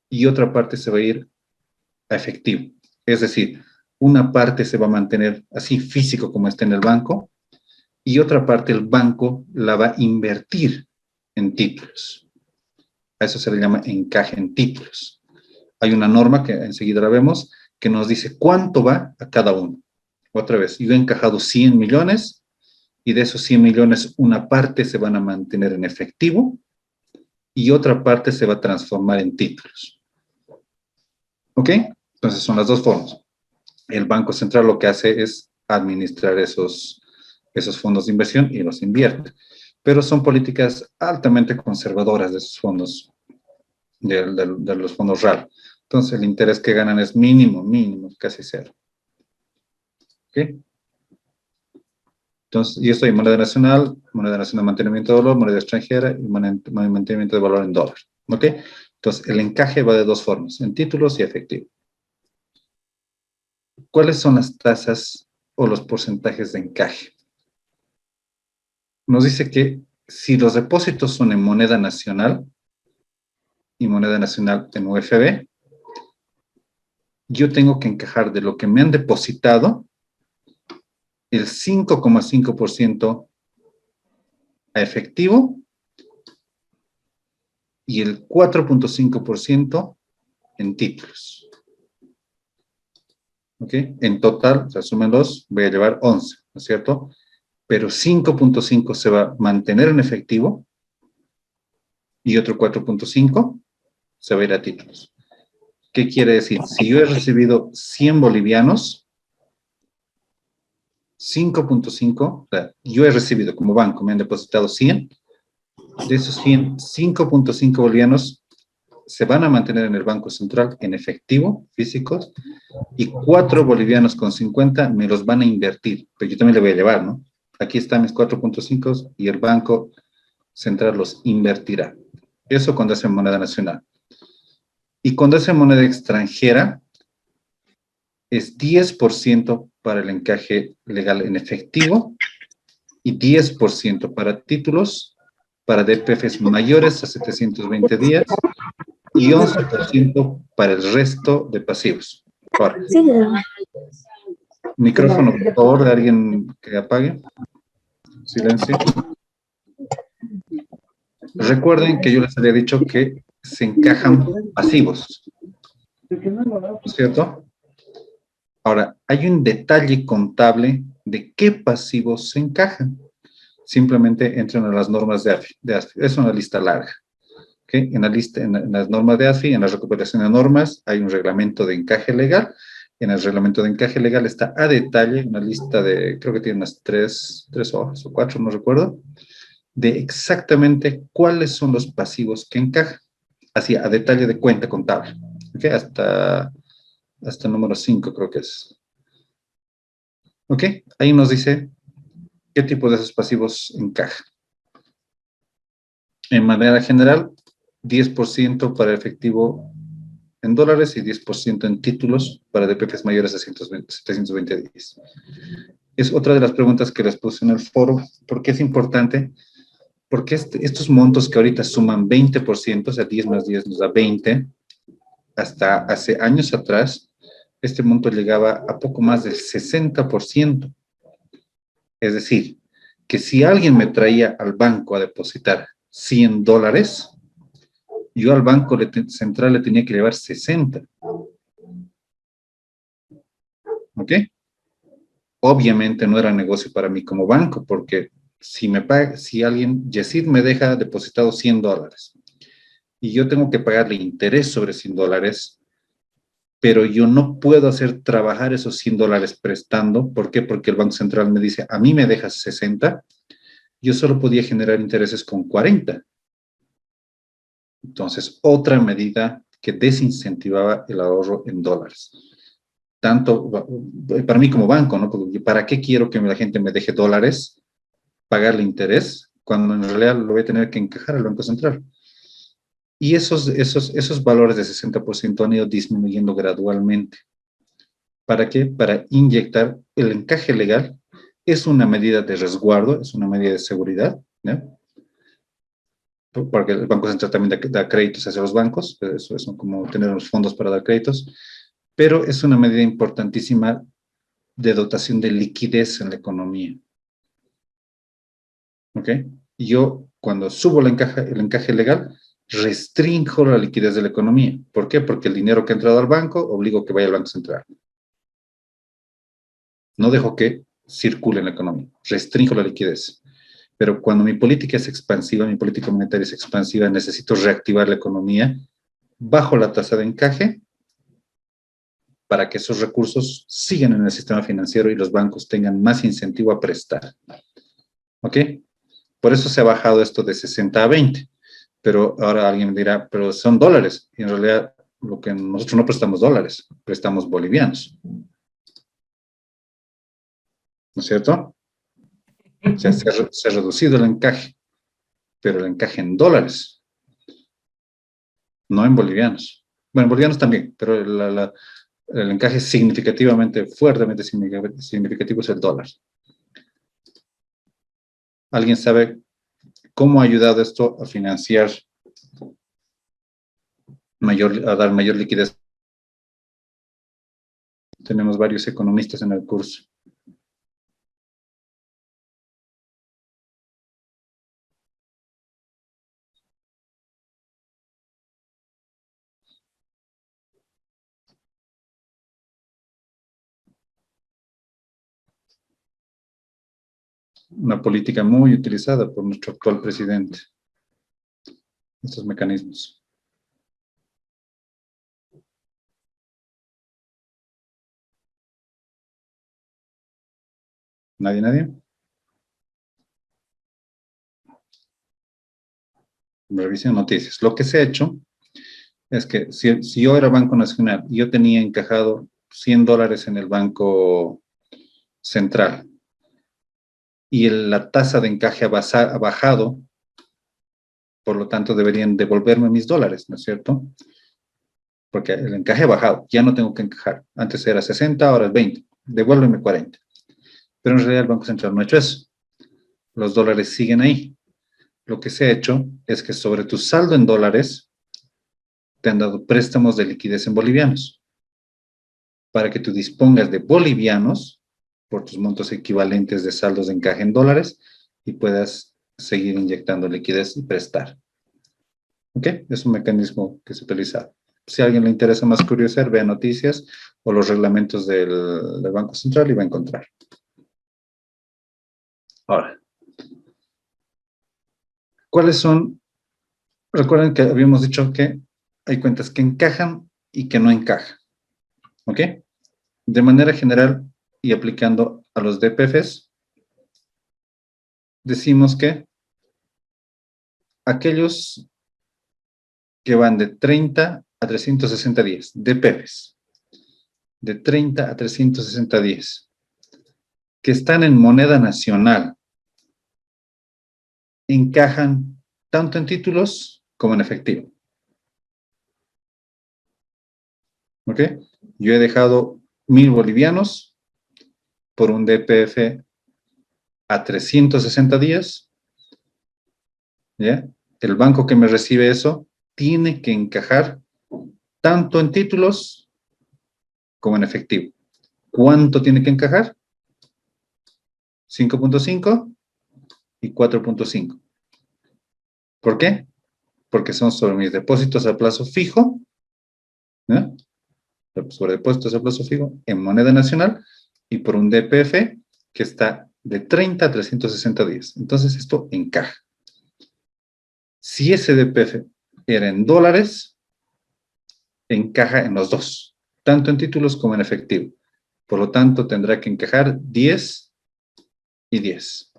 y otra parte se va a ir a efectivo. Es decir, una parte se va a mantener así físico como está en el banco y otra parte el banco la va a invertir en títulos. A eso se le llama encaje en títulos. Hay una norma que enseguida la vemos que nos dice cuánto va a cada uno. Otra vez, yo he encajado 100 millones y de esos 100 millones una parte se van a mantener en efectivo y otra parte se va a transformar en títulos. ¿Ok? Entonces son las dos formas. El Banco Central lo que hace es administrar esos fondos de inversión y los invierte. Pero son políticas altamente conservadoras de esos fondos, de los fondos RAL. Entonces el interés que ganan es mínimo, casi cero. ¿Ok? Entonces, y esto hay moneda nacional de mantenimiento de valor, moneda extranjera y mantenimiento de valor en dólar. ¿Ok? Entonces, el encaje va de dos formas, en títulos y efectivo. ¿Cuáles son las tasas o los porcentajes de encaje? Nos dice que si los depósitos son en moneda nacional y moneda nacional en UFB, yo tengo que encajar de lo que me han depositado el 5,5% a efectivo y el 4,5% en títulos. ¿Ok? En total, resúmenlos, voy a llevar 11, ¿no es cierto? Pero 5,5 se va a mantener en efectivo y otro 4,5 se va a ir a títulos. ¿Qué quiere decir? Si yo he recibido 100 bolivianos, 5,5, o sea, yo he recibido como banco, me han depositado 100, de esos 100, 5,5 bolivianos se van a mantener en el Banco Central en efectivo, físicos, y 4 bolivianos con 50 me los van a invertir, pero yo también le voy a llevar, ¿no? Aquí están mis 4,5 y el Banco Central los invertirá. Eso cuando es en moneda nacional. Y cuando es en moneda extranjera, es 10% para el encaje legal en efectivo y 10% para títulos, para DPFs mayores a 720 días y 11% para el resto de pasivos. Ahora, micrófono, por favor, de alguien que apague. Silencio. Recuerden que yo les había dicho que se encajan pasivos, ¿no es cierto? Ahora, hay un detalle contable de qué pasivos se encajan. Simplemente entran a las normas de ASFI. Es una lista larga. ¿Okay? En las normas de ASFI, en la recuperación de normas, hay un reglamento de encaje legal. En el reglamento de encaje legal está a detalle una lista de, creo que tiene unas tres hojas o 4, no recuerdo, de exactamente cuáles son los pasivos que encajan. Así, a detalle de cuenta contable. ¿Okay? Hasta el número 5 creo que es. ¿Ok? Ahí nos dice qué tipo de esos pasivos encajan. En manera general, 10% para efectivo en dólares y 10% en títulos para DPFs mayores a 720 días. Es otra de las preguntas que les puse en el foro. ¿Por qué es importante? Porque estos montos que ahorita suman 20%, o sea, 10 más 10 nos da 20, hasta hace años atrás, este monto llegaba a poco más del 60%. Es decir, que si alguien me traía al banco a depositar $100, yo al Banco Central le tenía que llevar 60. ¿Ok? Obviamente no era negocio para mí como banco, porque si alguien, Yesid me deja depositado $100 y yo tengo que pagarle interés sobre $100, pero yo no puedo hacer trabajar esos $100 prestando. ¿Por qué? Porque el Banco Central me dice, a mí me dejas 60, yo solo podía generar intereses con 40. Entonces, otra medida que desincentivaba el ahorro en dólares. Tanto para mí como banco, ¿no? Porque ¿para qué quiero que la gente me deje dólares, pagarle interés, cuando en realidad lo voy a tener que encajar al Banco Central? Y esos valores de 60% han ido disminuyendo gradualmente. ¿Para qué? Para inyectar el encaje legal. Es una medida de resguardo, es una medida de seguridad, ¿no? Porque el Banco Central también da créditos hacia los bancos, eso es como tener los fondos para dar créditos, pero es una medida importantísima de dotación de liquidez en la economía. ¿Ok? Yo, cuando subo el encaje legal, restringo la liquidez de la economía. ¿Por qué? Porque el dinero que ha entrado al banco, obligo que vaya al Banco Central. No dejo que circule en la economía, restringo la liquidez. Pero cuando mi política es expansiva, mi política monetaria es expansiva, necesito reactivar la economía, bajo la tasa de encaje para que esos recursos sigan en el sistema financiero y los bancos tengan más incentivo a prestar. ¿Ok? Por eso se ha bajado esto de 60 a 20. Pero ahora alguien me dirá, pero son dólares. Y en realidad, lo que nosotros no prestamos dólares, prestamos bolivianos. ¿No es cierto? O sea, se ha reducido el encaje, pero el encaje en dólares, no en bolivianos. Bueno, en bolivianos también, pero el encaje significativamente, fuertemente significativo es el dólar. ¿Alguien sabe cómo ha ayudado esto a financiar a dar mayor liquidez Tenemos varios economistas en el curso. Una política muy utilizada por nuestro actual presidente. Estos mecanismos. ¿Nadie? Revisen noticias. Lo que se ha hecho es que si yo era Banco Nacional y yo tenía encajado $100 en el Banco Central y la tasa de encaje ha bajado, por lo tanto deberían devolverme mis dólares, ¿no es cierto? Porque el encaje ha bajado, ya no tengo que encajar. Antes era 60, ahora es 20. Devuélveme 40. Pero en realidad el Banco Central no ha hecho eso. Los dólares siguen ahí. Lo que se ha hecho es que sobre tu saldo en dólares te han dado préstamos de liquidez en bolivianos para que tú dispongas de bolivianos por tus montos equivalentes de saldos de encaje en dólares y puedas seguir inyectando liquidez y prestar. ¿Ok? Es un mecanismo que se utiliza. Si a alguien le interesa más curiosidad, vea noticias o los reglamentos del Banco Central y va a encontrar. Ahora, ¿cuáles son? Recuerden que habíamos dicho que hay cuentas que encajan y que no encajan. ¿Ok? De manera general y aplicando a los DPFs, decimos que aquellos que van de 30 a 360 días, DPFs, de 30 a 360 días, que están en moneda nacional, encajan tanto en títulos como en efectivo. ¿Ok? Yo he dejado 1,000 bolivianos por un DPF a 360 días. ¿Ya? El banco que me recibe eso tiene que encajar tanto en títulos como en efectivo. ¿Cuánto tiene que encajar? 5.5 y 4.5. ¿Por qué? Porque son sobre mis depósitos a plazo fijo, ¿no? Sobre depósitos a plazo fijo en moneda nacional y por un DPF que está de 30 a 360 días. Entonces esto encaja. Si ese DPF era en dólares, encaja en los dos, tanto en títulos como en efectivo. Por lo tanto, tendrá que encajar 10 y 10.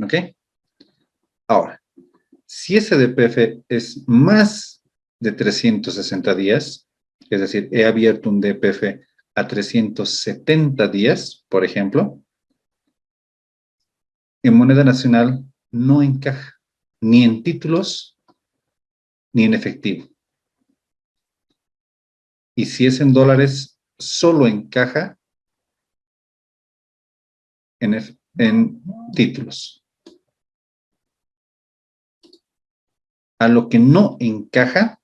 ¿Ok? Ahora, si ese DPF es más de 360 días, es decir, he abierto un DPF a 370 días, por ejemplo, en moneda nacional no encaja, ni en títulos, ni en efectivo. Y si es en dólares, solo encaja en títulos. A lo que no encaja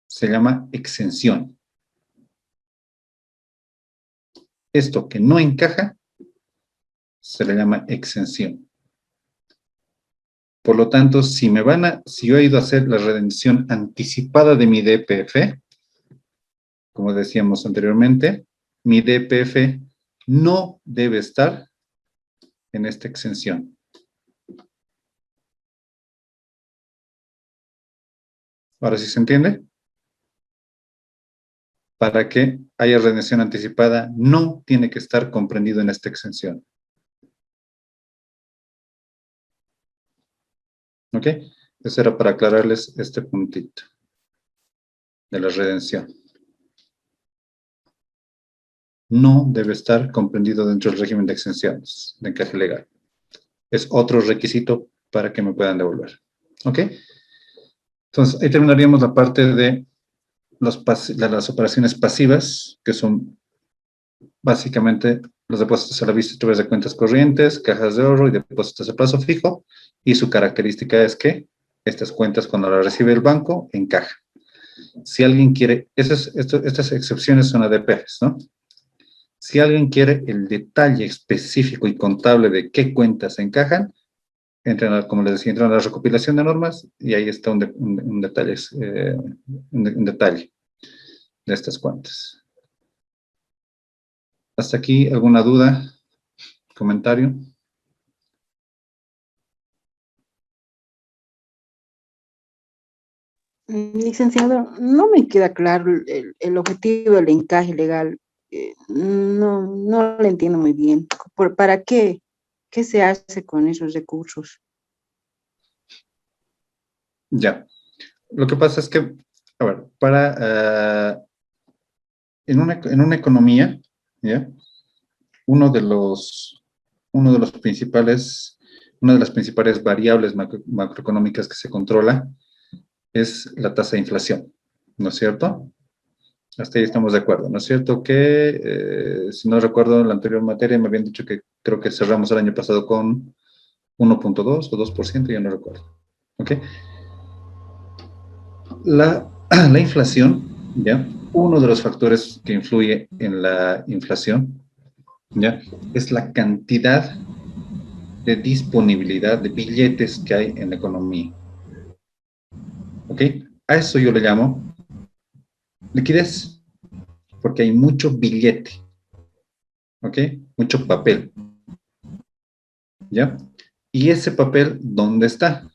se llama exención. Esto que no encaja se le llama exención. Por lo tanto, si yo he ido a hacer la redención anticipada de mi DPF, como decíamos anteriormente, mi DPF no debe estar en esta exención. Ahora sí se entiende. Para que haya redención anticipada, no tiene que estar comprendido en esta exención. ¿Ok? Eso era para aclararles este puntito de la redención. No debe estar comprendido dentro del régimen de exenciones de encaje legal. Es otro requisito para que me puedan devolver. ¿Ok? Entonces, ahí terminaríamos la parte de las operaciones pasivas, que son básicamente los depósitos a la vista a través de cuentas corrientes, cajas de ahorro y depósitos a plazo fijo, y su característica es que estas cuentas cuando las recibe el banco encajan. Si alguien quiere, estas excepciones son ADPs, ¿no? Si alguien quiere el detalle específico y contable de qué cuentas encajan, entran, como les decía, entran a la recopilación de normas y ahí está un detalle, un detalle de estas cuentas. ¿Hasta aquí alguna duda, comentario? Licenciado, no me queda claro el objetivo del encaje legal. No lo entiendo muy bien. ¿Para qué? ¿Qué se hace con esos recursos? Ya. Lo que pasa es que, a ver, en una economía, ¿ya? Una de las principales variables macroeconómicas que se controla es la tasa de inflación, ¿no es cierto? Hasta ahí estamos de acuerdo, ¿no es cierto? Que, si no recuerdo, en la anterior materia me habían dicho que creo que cerramos el año pasado con 1.2 o 2%, ya no recuerdo. ¿Ok? La inflación, ¿ya? Uno de los factores que influye en la inflación, ¿ya? Es la cantidad de disponibilidad de billetes que hay en la economía. ¿Ok? A eso yo le llamo liquidez, porque hay mucho billete. ¿Ok? Mucho papel. ¿Ya? Y ese papel, ¿dónde está?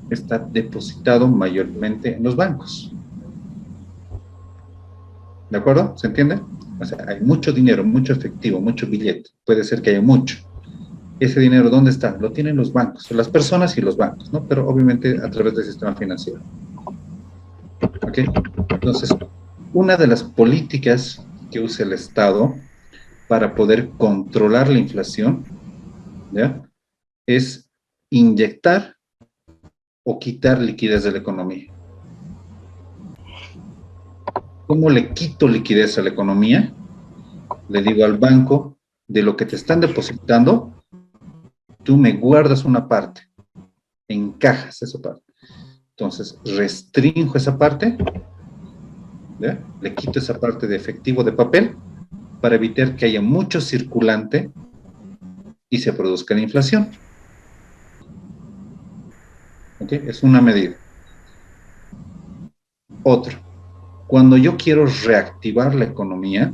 Está depositado mayormente en los bancos. ¿De acuerdo? ¿Se entiende? O sea, hay mucho dinero, mucho efectivo, mucho billete. Puede ser que haya mucho. Ese dinero, ¿dónde está? Lo tienen los bancos, las personas y los bancos, ¿no? Pero obviamente a través del sistema financiero. ¿Ok? Entonces, una de las políticas que usa el Estado para poder controlar la inflación, ¿ya? Es inyectar o quitar liquidez de la economía. ¿Cómo le quito liquidez a la economía? Le digo al banco, de lo que te están depositando, tú me guardas una parte, encajas esa parte. Entonces, restringo esa parte, ¿ya? Le quito esa parte de efectivo de papel para evitar que haya mucho circulante y se produzca la inflación. ¿Ok? Es una medida. Otro, cuando yo quiero reactivar la economía,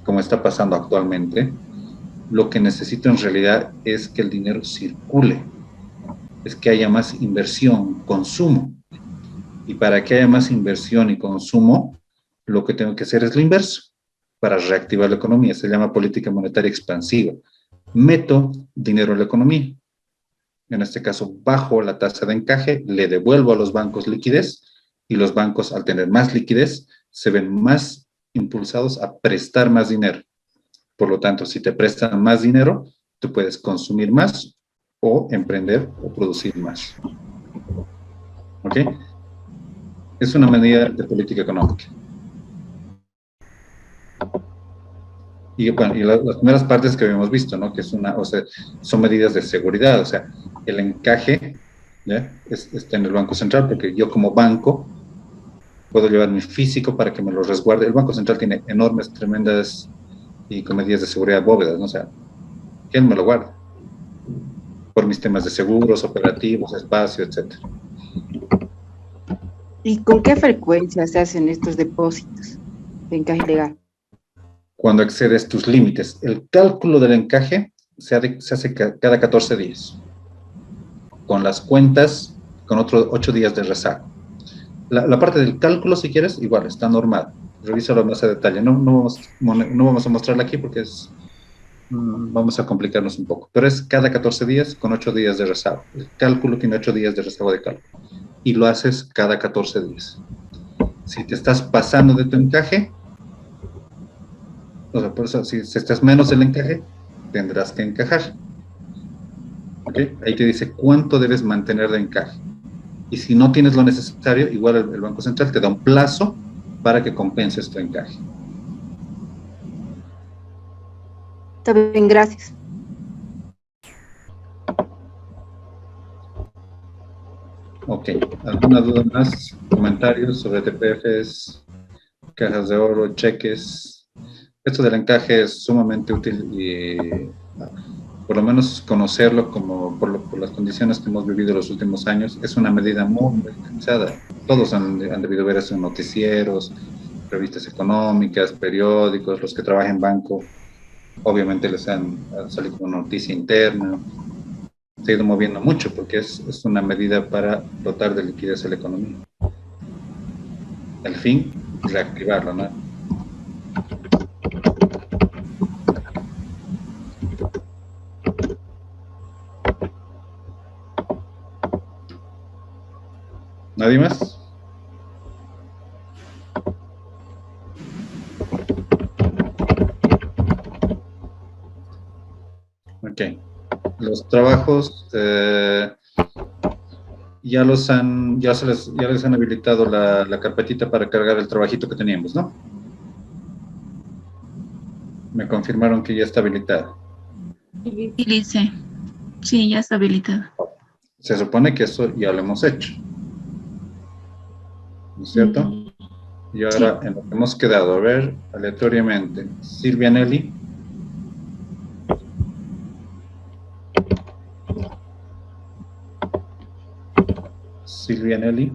como está pasando actualmente, lo que necesito en realidad es que el dinero circule, es que haya más inversión, consumo. Y para que haya más inversión y consumo, lo que tengo que hacer es lo inverso, para reactivar la economía. Se llama política monetaria expansiva. Meto dinero en la economía. En este caso, bajo la tasa de encaje, le devuelvo a los bancos liquidez y los bancos, al tener más liquidez, se ven más impulsados a prestar más dinero. Por lo tanto, si te prestan más dinero, tú puedes consumir más o emprender o producir más. ¿Ok? Es una medida de política económica. Y bueno, y las primeras partes que habíamos visto, ¿no? Que es o sea, son medidas de seguridad, o sea, el encaje, ¿ya? Está en el Banco Central, porque yo como banco puedo llevar mi físico para que me lo resguarde. El Banco Central tiene enormes, tremendas y con medidas de seguridad bóvedas, ¿no? O sea, que él me lo guarde. Por mis temas de seguros, operativos, espacio, etc. ¿Y con qué frecuencia se hacen estos depósitos de encaje legal? Cuando excedes tus límites. El cálculo del encaje se hace cada 14 días. Con las cuentas, con otros 8 días de rezago. La parte del cálculo, si quieres, igual, está normal. Revísalo más a detalle. No vamos a mostrarla aquí porque vamos a complicarnos un poco. Pero es cada 14 días con 8 días de rezago. El cálculo tiene 8 días de rezago de cálculo. Y lo haces cada 14 días. Si te estás pasando de tu encaje, o sea, por eso, si estás menos del encaje, tendrás que encajar. ¿Ok? Ahí te dice cuánto debes mantener de encaje. Y si no tienes lo necesario, igual el Banco Central te da un plazo para que compenses tu encaje. Está bien, gracias. Ok. Ok, ¿alguna duda más? ¿Comentarios sobre TPFs, cajas de oro, cheques? Esto del encaje es sumamente útil y por lo menos conocerlo como por las condiciones que hemos vivido los últimos años, es una medida muy utilizada. Todos han debido ver eso en noticieros, revistas económicas, periódicos, los que trabajan en banco, obviamente les han salido una noticia interna. Se ha ido moviendo mucho porque es una medida para dotar de liquidez a la economía. El fin, reactivarlo, ¿no? ¿Nadie más? Ok. Los trabajos ya les han habilitado la carpetita para cargar el trabajito que teníamos, ¿no? Me confirmaron que ya está habilitada. Utilice. Sí, ya está habilitada. Se supone que eso ya lo hemos hecho. ¿No es cierto? Y ahora en lo que hemos quedado, a ver, aleatoriamente, Silvia Nelly. Silvia Nelly.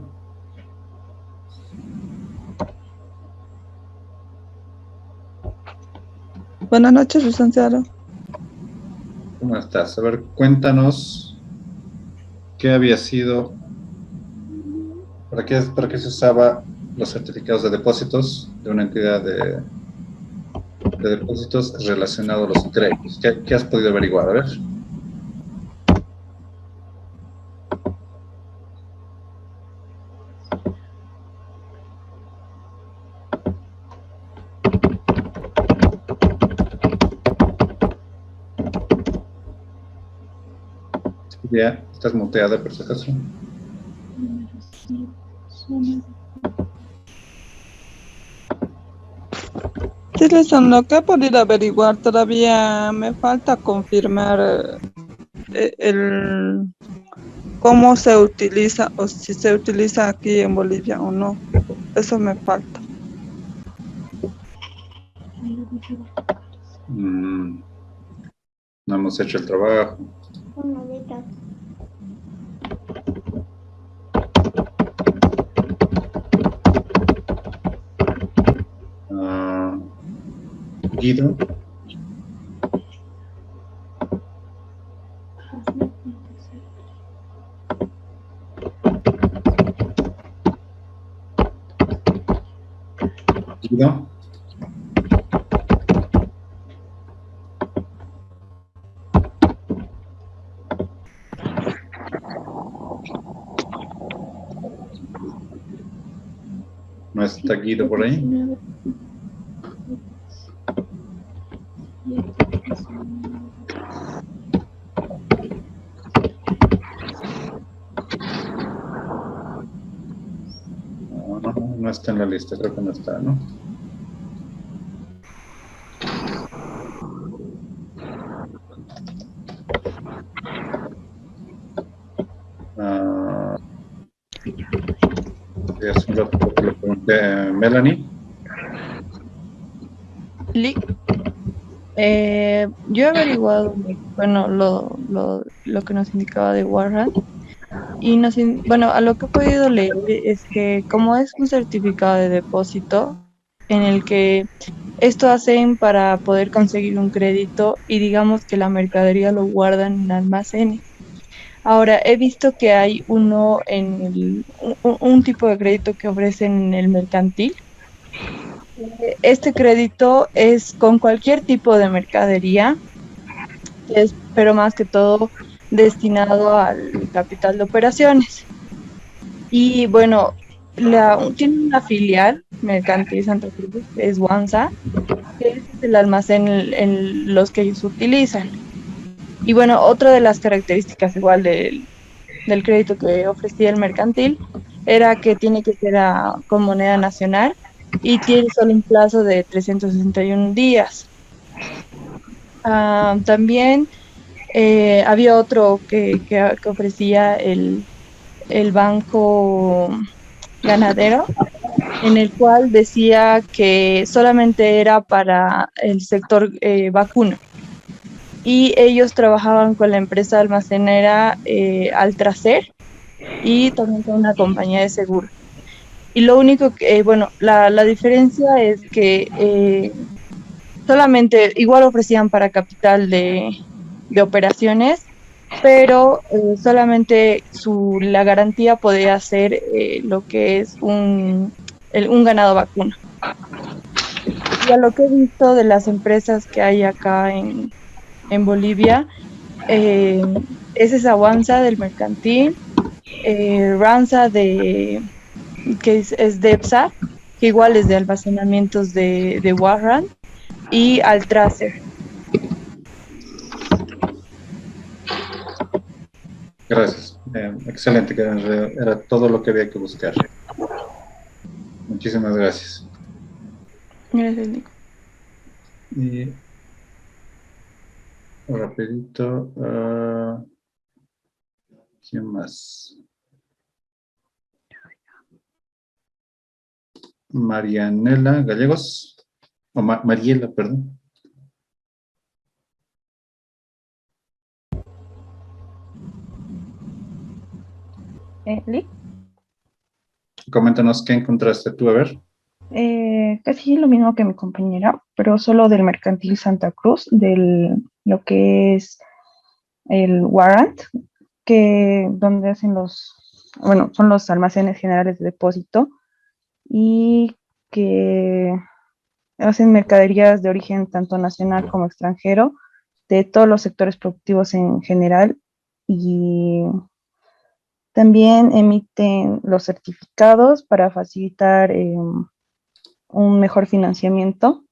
Buenas noches, licenciado. ¿Cómo estás? A ver, cuéntanos qué había sido, para qué se usaba los certificados de depósitos de una entidad de depósitos relacionados a los créditos. ¿Qué has podido averiguar? A ver. Ya, estás muteada por si acaso. Sí, lo que he podido averiguar, todavía me falta confirmar cómo se utiliza o si se utiliza aquí en Bolivia o no. Eso me falta. No hemos hecho el trabajo. Guido. Guido. ¿No está Guido por ahí? No está en la lista, creo que no está, ¿no? Hace un rato que le pregunté a Melanie. Yo he averiguado, bueno, lo que nos indicaba de Warrant y bueno, a lo que he podido leer es que como es un certificado de depósito en el que esto hacen para poder conseguir un crédito y digamos que la mercadería lo guardan en almacenes. Ahora, he visto que hay un tipo de crédito que ofrecen en el mercantil. Este crédito es con cualquier tipo de mercadería, pero más que todo destinado al capital de operaciones. Y bueno, tiene una filial mercantil Santa Cruz, que es Wansa, que es el almacén en los que ellos utilizan. Y bueno, otra de las características igual del crédito que ofrecía el mercantil era que tiene que ser con moneda nacional y tiene solo un plazo de 361 días. También había otro que ofrecía el Banco Ganadero, en el cual decía que solamente era para el sector vacuno. Y ellos trabajaban con la empresa almacenera Altracer y también con una compañía de seguro. Y lo único que, bueno, la diferencia es que solamente, igual ofrecían para capital de operaciones, pero solamente la garantía podía ser lo que es un ganado vacuno. Y a lo que he visto de las empresas que hay acá en Bolivia, es esa Wansa del mercantil, Ranza que es DEPSA, que igual es de almacenamientos de Warran, y Altracer. Gracias. Excelente, que era todo lo que había que buscar. Muchísimas gracias. Gracias, Nico. Y rapidito, ¿quién más? Marianela Gallegos, o Mariela, perdón. Lick, Coméntanos qué encontraste tú, a ver. casi lo mismo que mi compañera, pero solo del Mercantil Santa Cruz, lo que es el Warrant, donde hacen son los almacenes generales de depósito y que hacen mercaderías de origen tanto nacional como extranjero, de todos los sectores productivos en general, y también emiten los certificados para facilitar un mejor financiamiento.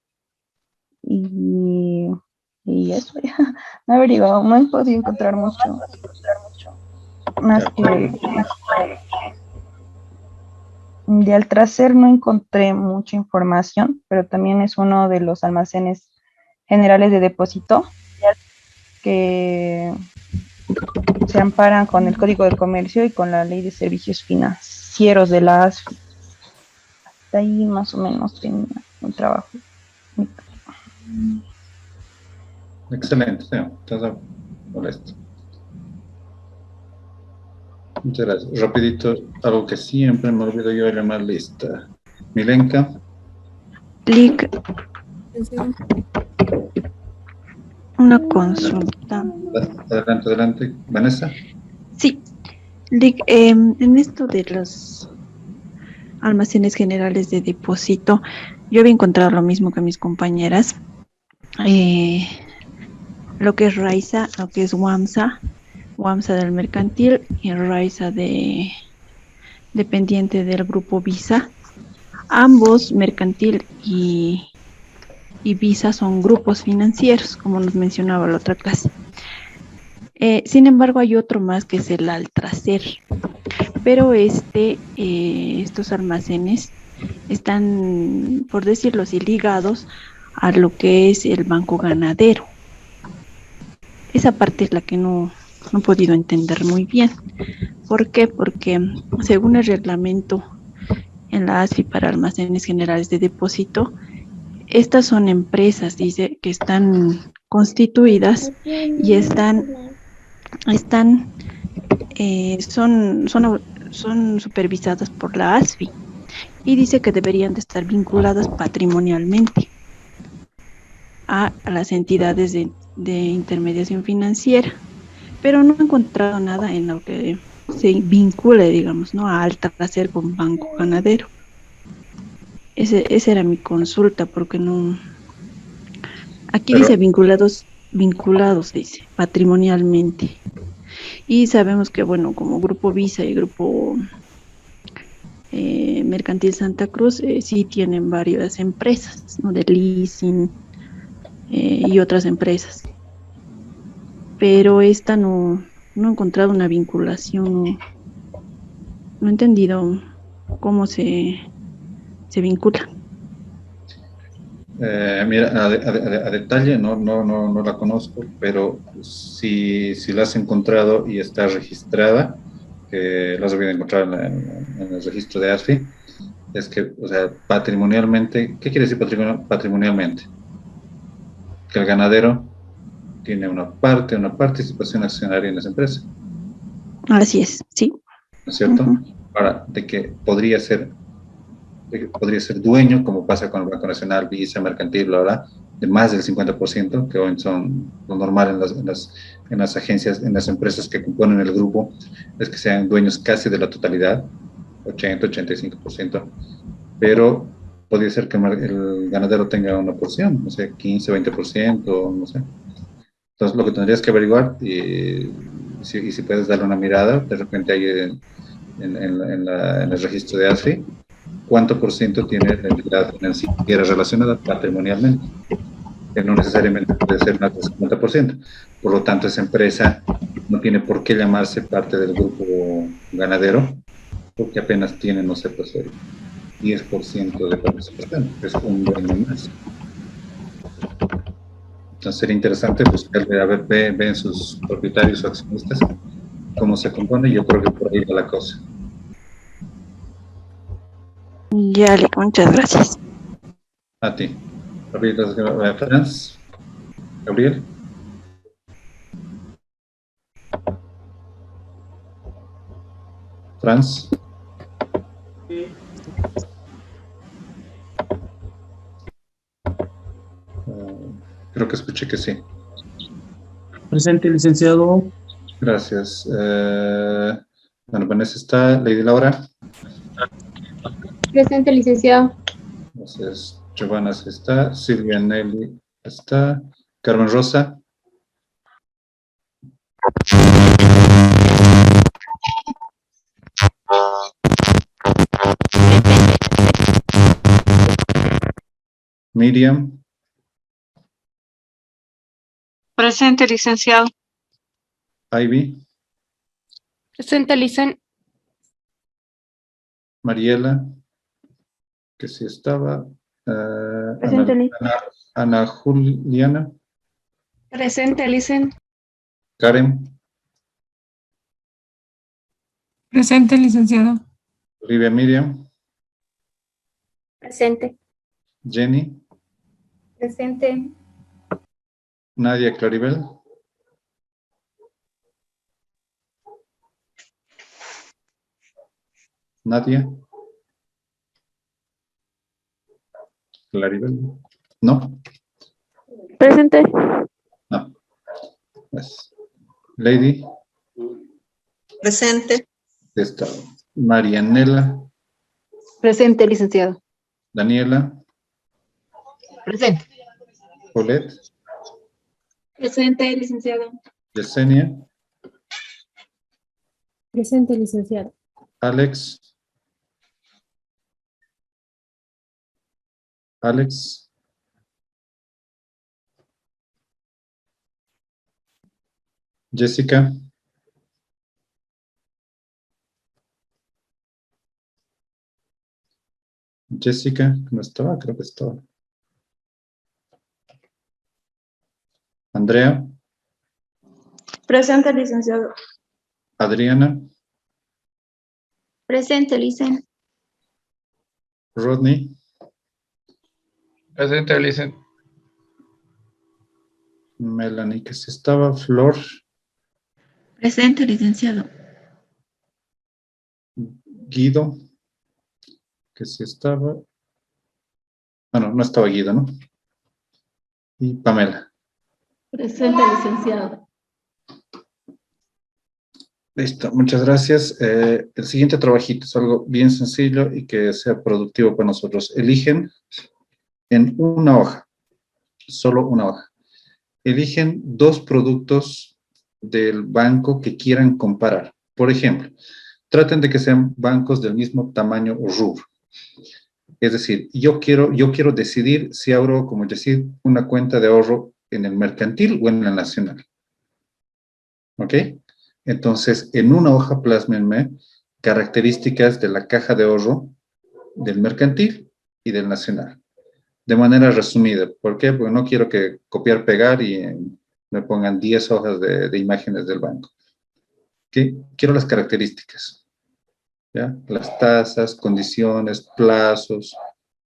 Y eso ya no he averiguado, no he podido encontrar mucho más que de Altracer. No encontré mucha información, pero también es uno de los almacenes generales de depósito que se amparan con el Código de Comercio y con la Ley de Servicios Financieros de la ASFI. Hasta ahí más o menos tenía un trabajo. Excelente, sí, estás molesto. Muchas gracias. Rapidito, algo que siempre me olvido yo de llamar lista. Milenka. Lick, una consulta. Adelante. Vanessa. Sí, Lick, en esto de los almacenes generales de depósito, yo había encontrado lo mismo que mis compañeras. Lo que es Raiza, lo que es WAMSA del mercantil y Raiza dependiente del grupo Visa. Ambos, mercantil y Visa, son grupos financieros, como nos mencionaba la otra clase. Sin embargo, hay otro más que es el Altracer, pero estos almacenes están, por decirlo así, ligados a lo que es el Banco Ganadero. Esa parte es la que no he podido entender muy bien. ¿Por qué? Porque según el reglamento en la ASFI para almacenes generales de depósito, estas son empresas, dice, que están constituidas y son supervisadas por la ASFI, y dice que deberían de estar vinculadas patrimonialmente a las entidades de intermediación financiera, pero no he encontrado nada en lo que se vincule, digamos, ¿no?, a Altracer con Banco Ganadero. Esa era mi consulta, porque no. Aquí dice vinculados, dice, patrimonialmente. Y sabemos que, bueno, como Grupo Visa y Grupo Mercantil Santa Cruz, sí tienen varias empresas, ¿no?, de leasing y otras empresas. Pero esta no he encontrado una vinculación, no he entendido cómo se vincula. Mira, a detalle no la conozco, pero si la has encontrado y está registrada, que los voy a encontrar en el registro de ASFI, es que, o sea, patrimonialmente, ¿qué quiere decir patrimonialmente? Que el ganadero tiene una participación accionaria en las empresas, Así es, sí. ¿no es cierto? Ahora, de que podría ser dueño, como pasa con el Banco Nacional, Visa, Mercantil, bla, bla, de más del 50%, que hoy son lo normal en las agencias, en las empresas que componen el grupo, es que sean dueños casi de la totalidad, 80-85%, pero podría ser que el ganadero tenga una porción, no sé, 15-20%, no sé. Entonces, lo que tendrías que averiguar, y si puedes darle una mirada, de repente ahí en el registro de ASFI, cuánto por ciento tiene la entidad financiera relacionada patrimonialmente, que no necesariamente puede ser más del 50%. Por lo tanto, esa empresa no tiene por qué llamarse parte del grupo ganadero, porque apenas tiene, no sé, pues el 10% de participación, es un dueño más. Entonces sería interesante buscarle, a ver, ve en sus propietarios o accionistas cómo se compone, y yo creo que por ahí va la cosa. Ya, muchas gracias. A ti. Franz, Gabriel. Franz. Creo que escuché que sí. Presente, licenciado. Gracias. Bueno, Vanessa está. Lady Laura. Presente, licenciado. Gracias. Giovanna está. Silvia Nelly está. Carmen Rosa. Miriam. Presente, licenciado. Ivy. Presente, licen. Mariela, que sí estaba. Presente, Ana Juliana. Presente, licen. Karen. Presente, licenciado. Olivia Miriam. Presente. Jenny. Presente. Nadia Claribel. Nadia. Claribel. No. Presente. No. Pues, Lady. Presente. Está. Marianela. Presente, licenciado. Daniela. Presente. Paulette. Presente, licenciado. Yesenia. Presente, licenciado. Alex. Alex. Jessica. Jessica, no estaba, creo que estaba. Andrea. Presente, licenciado. Adriana. Presente, licen. Rodney. Presente, licen. Melanie, que sí estaba. Flor. Presente, licenciado. Guido, que sí estaba. Ah, no, no estaba Guido, ¿no? Y Pamela. Presente, licenciado. Listo, muchas gracias. El siguiente trabajito es algo bien sencillo y que sea productivo para nosotros. Eligen en una hoja, solo una hoja. Eligen 2 productos del banco que quieran comparar. Por ejemplo, traten de que sean bancos del mismo tamaño o rubro. Es decir, yo quiero decidir si abro, como decir, una cuenta de ahorro en el mercantil o en la nacional. ¿Ok? Entonces, en una hoja plásmenme características de la caja de ahorro del mercantil y del nacional. De manera resumida. ¿Por qué? Porque no quiero que copiar, pegar y me pongan 10 hojas de imágenes del banco. que quiero las características, ¿ya? Las tasas, condiciones, plazos,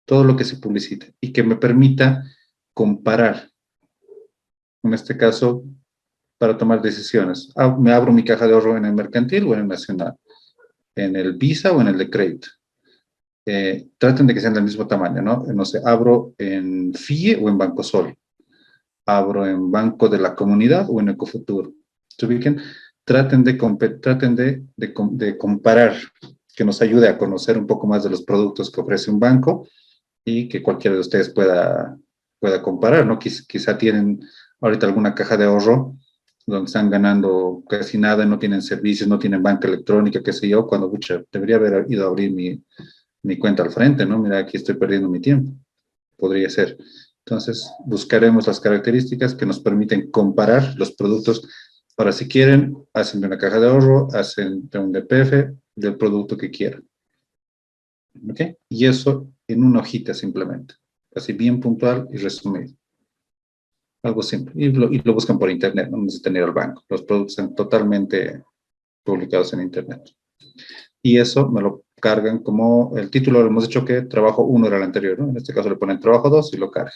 todo lo que se publicite y que me permita comparar, en este caso, para tomar decisiones. Me abro mi caja de ahorro en el mercantil o en el nacional, en el Visa o en el de crédito. Traten de que sean del mismo tamaño, ¿no? No sé, abro en FIE o en Banco Sol. Abro en Banco de la Comunidad o en Ecofuturo. ¿Se ubiquen? Traten de comparar, que nos ayude a conocer un poco más de los productos que ofrece un banco y que cualquiera de ustedes pueda comparar, ¿no? Quizá tienen ahorita alguna caja de ahorro donde están ganando casi nada, no tienen servicios, no tienen banca electrónica, qué sé yo, cuando pucha, debería haber ido a abrir mi cuenta al frente, ¿no? Mira, aquí estoy perdiendo mi tiempo. Podría ser. Entonces, buscaremos las características que nos permiten comparar los productos. Para si quieren, hacen de una caja de ahorro, hacen de un DPF, del producto que quieran. ¿Ok? Y eso en una hojita simplemente. Así bien puntual y resumido. Algo simple. Y lo buscan por internet, no necesitan ir al banco. Los productos están totalmente publicados en internet. Y eso me lo cargan como el título, hemos dicho que trabajo 1 era el anterior, ¿no? En este caso le ponen trabajo 2 y lo cargan.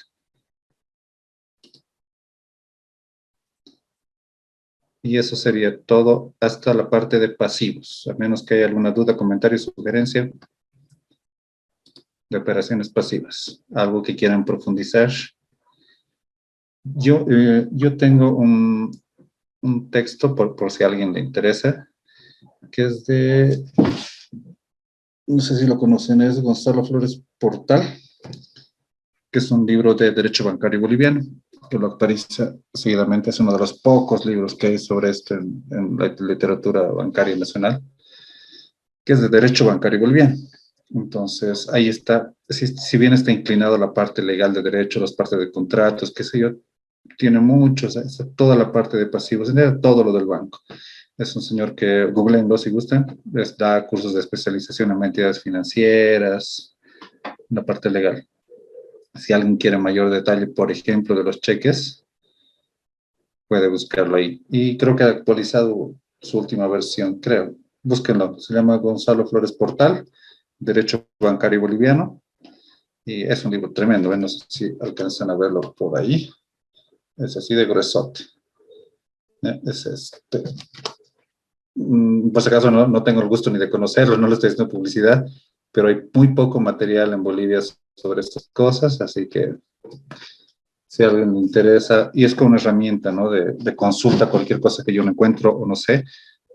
Y eso sería todo hasta la parte de pasivos, a menos que haya alguna duda, comentario, sugerencia de operaciones pasivas. Algo que quieran profundizar. Yo tengo un texto, por si a alguien le interesa, que es de, no sé si lo conocen, es Gonzalo Flores Portal, que es un libro de Derecho Bancario Boliviano, que lo actualiza seguidamente. Es uno de los pocos libros que hay sobre esto en la literatura bancaria nacional, que es de Derecho Bancario Boliviano. Entonces, ahí está, si bien está inclinado a la parte legal de derecho, las partes de contratos, qué sé yo, tiene muchos, toda la parte de pasivos, todo lo del banco. Es un señor que, googleenlo si gustan, les da cursos de especialización en entidades financieras, la parte legal. Si alguien quiere mayor detalle, por ejemplo, de los cheques, puede buscarlo ahí. Y creo que ha actualizado su última versión, creo. Búsquenlo. Se llama Gonzalo Flores Portal, Derecho Bancario Boliviano. Y es un libro tremendo. No sé si alcanzan a verlo por ahí. Es así de gruesote. Es este. Por si acaso no tengo el gusto ni de conocerlo, no le estoy haciendo publicidad, pero hay muy poco material en Bolivia sobre estas cosas, así que si a alguien le interesa, y es como una herramienta, ¿no? De consulta, cualquier cosa que yo no encuentro o no sé,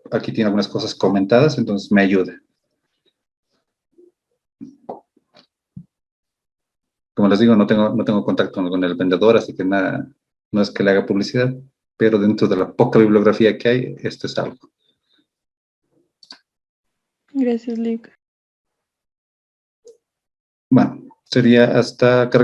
aquí tiene algunas cosas comentadas, entonces me ayuda. Como les digo, no tengo contacto con el vendedor, así que nada, no es que le haga publicidad, pero dentro de la poca bibliografía que hay, esto es algo. Gracias, Lick. Bueno, sería hasta